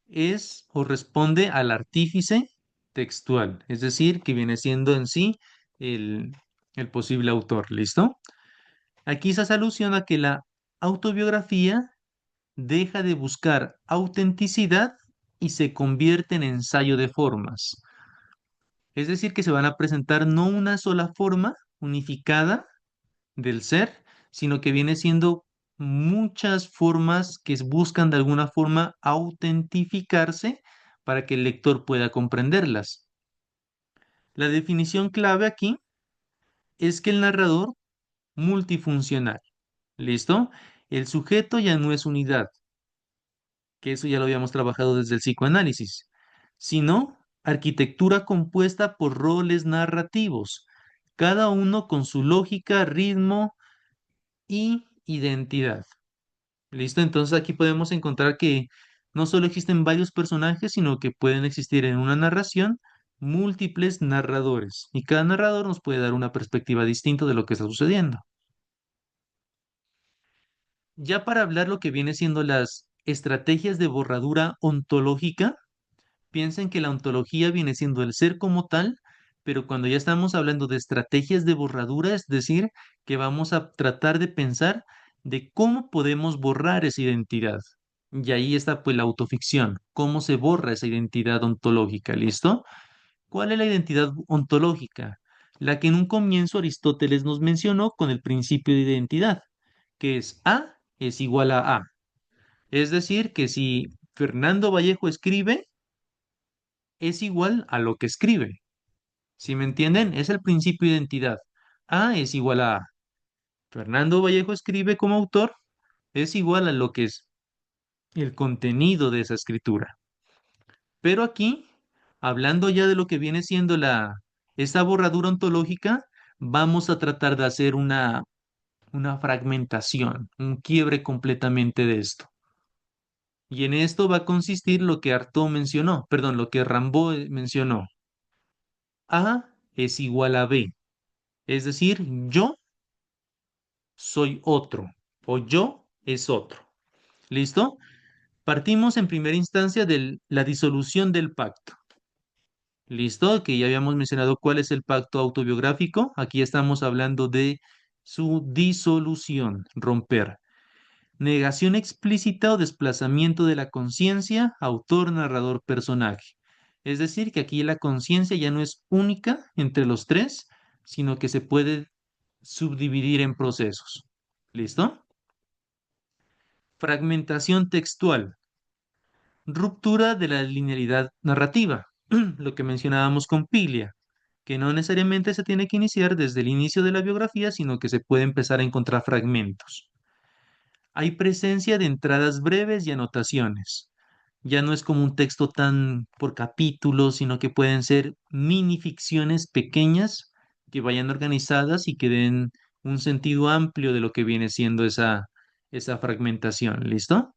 Es o responde al artífice textual, es decir, que viene siendo en sí el, el posible autor, ¿listo? Aquí se hace alusión a que la autobiografía deja de buscar autenticidad y se convierte en ensayo de formas. Es decir, que se van a presentar no una sola forma unificada del ser, sino que viene siendo muchas formas que buscan de alguna forma autentificarse para que el lector pueda comprenderlas. La definición clave aquí es que el narrador multifuncional, ¿listo? El sujeto ya no es unidad, que eso ya lo habíamos trabajado desde el psicoanálisis, sino arquitectura compuesta por roles narrativos, cada uno con su lógica, ritmo y identidad. ¿Listo? Entonces aquí podemos encontrar que no solo existen varios personajes, sino que pueden existir en una narración múltiples narradores y cada narrador nos puede dar una perspectiva distinta de lo que está sucediendo. Ya para hablar lo que viene siendo las estrategias de borradura ontológica, piensen que la ontología viene siendo el ser como tal, pero cuando ya estamos hablando de estrategias de borradura, es decir, que vamos a tratar de pensar de cómo podemos borrar esa identidad. Y ahí está pues la autoficción, cómo se borra esa identidad ontológica, ¿listo? ¿Cuál es la identidad ontológica? La que en un comienzo Aristóteles nos mencionó con el principio de identidad, que es A es igual a A. Es decir, que si Fernando Vallejo escribe, es igual a lo que escribe. ¿Sí me entienden? Es el principio de identidad. A es igual a A. Fernando Vallejo escribe como autor, es igual a lo que es el contenido de esa escritura. Pero aquí, hablando ya de lo que viene siendo esta borradura ontológica, vamos a tratar de hacer una fragmentación, un quiebre completamente de esto. Y en esto va a consistir lo que Artaud mencionó, perdón, lo que Rimbaud mencionó. A es igual a B. Es decir, yo soy otro o yo es otro. ¿Listo? Partimos en primera instancia de la disolución del pacto. ¿Listo? Que ya habíamos mencionado cuál es el pacto autobiográfico. Aquí estamos hablando de su disolución, romper. Negación explícita o desplazamiento de la conciencia, autor, narrador, personaje. Es decir, que aquí la conciencia ya no es única entre los tres, sino que se puede subdividir en procesos. ¿Listo? Fragmentación textual. Ruptura de la linealidad narrativa. Lo que mencionábamos con Piglia, que no necesariamente se tiene que iniciar desde el inicio de la biografía, sino que se puede empezar a encontrar fragmentos. Hay presencia de entradas breves y anotaciones. Ya no es como un texto tan por capítulos, sino que pueden ser minificciones pequeñas que vayan organizadas y que den un sentido amplio de lo que viene siendo esa fragmentación. ¿Listo?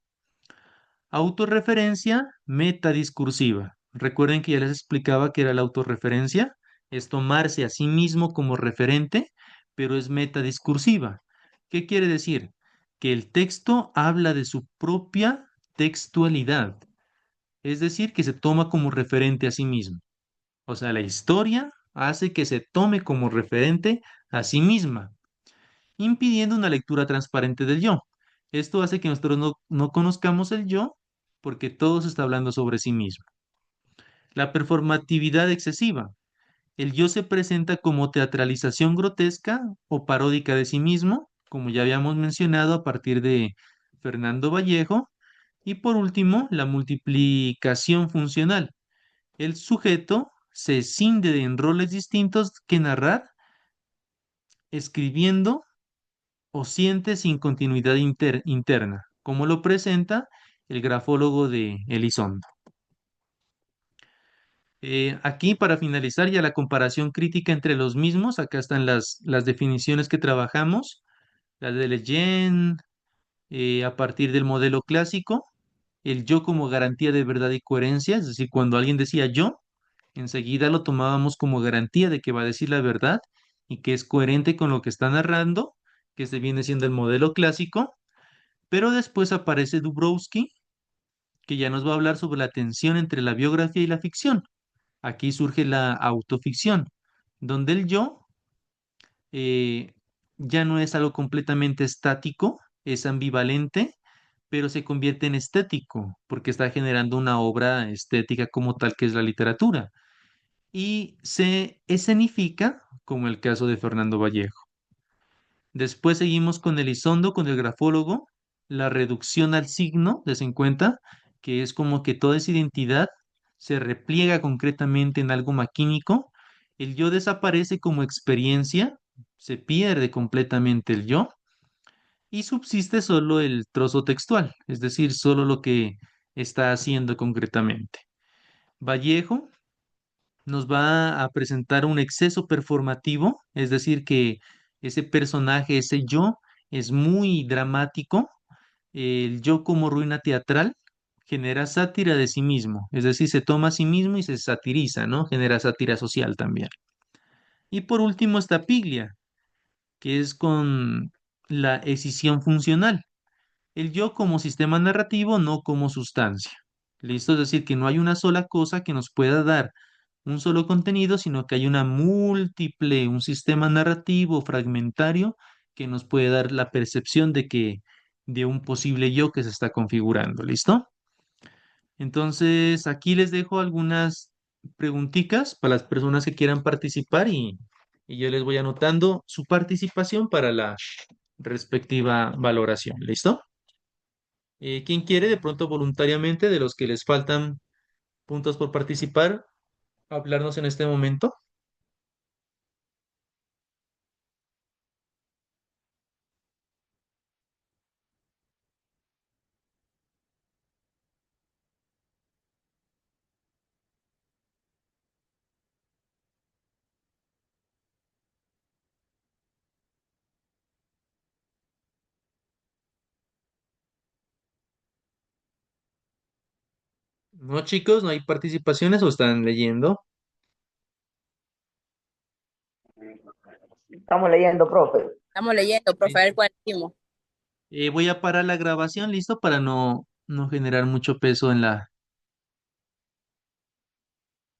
Autorreferencia metadiscursiva. Recuerden que ya les explicaba que era la autorreferencia, es tomarse a sí mismo como referente, pero es metadiscursiva. ¿Qué quiere decir? Que el texto habla de su propia textualidad, es decir, que se toma como referente a sí mismo. O sea, la historia hace que se tome como referente a sí misma, impidiendo una lectura transparente del yo. Esto hace que nosotros no conozcamos el yo porque todo se está hablando sobre sí mismo. La performatividad excesiva. El yo se presenta como teatralización grotesca o paródica de sí mismo, como ya habíamos mencionado a partir de Fernando Vallejo. Y por último, la multiplicación funcional. El sujeto se cinde en roles distintos que narrar, escribiendo o siente sin continuidad interna, como lo presenta el grafólogo de Elizondo. Aquí, para finalizar ya la comparación crítica entre los mismos, acá están las definiciones que trabajamos, la de Lejeune, a partir del modelo clásico, el yo como garantía de verdad y coherencia, es decir, cuando alguien decía yo, enseguida lo tomábamos como garantía de que va a decir la verdad y que es coherente con lo que está narrando, que se viene siendo el modelo clásico. Pero después aparece Dubrovsky, que ya nos va a hablar sobre la tensión entre la biografía y la ficción. Aquí surge la autoficción, donde el yo eh, ya no es algo completamente estático, es ambivalente, pero se convierte en estético, porque está generando una obra estética como tal que es la literatura. Y se escenifica, como el caso de Fernando Vallejo. Después seguimos con Elizondo, con el grafólogo, la reducción al signo, des en cuenta, que es como que toda esa identidad se repliega concretamente en algo maquínico. El yo desaparece como experiencia, se pierde completamente el yo y subsiste solo el trozo textual, es decir, solo lo que está haciendo concretamente. Vallejo nos va a presentar un exceso performativo, es decir, que ese personaje, ese yo, es muy dramático. El yo como ruina teatral genera sátira de sí mismo, es decir, se toma a sí mismo y se satiriza, ¿no? Genera sátira social también. Y por último está Piglia, que es con la escisión funcional. El yo como sistema narrativo, no como sustancia. ¿Listo? Es decir, que no hay una sola cosa que nos pueda dar un solo contenido, sino que hay una múltiple, un sistema narrativo fragmentario que nos puede dar la percepción de un posible yo que se está configurando. ¿Listo? Entonces, aquí les dejo algunas preguntitas para las personas que quieran participar y yo les voy anotando su participación para la respectiva valoración. ¿Listo? ¿Quién quiere de pronto voluntariamente de los que les faltan puntos por participar, hablarnos en este momento? No, chicos, no hay participaciones o están leyendo. Estamos leyendo, profe. Estamos leyendo, profe, a ver cuál decimos. Voy a parar la grabación, listo, para no generar mucho peso en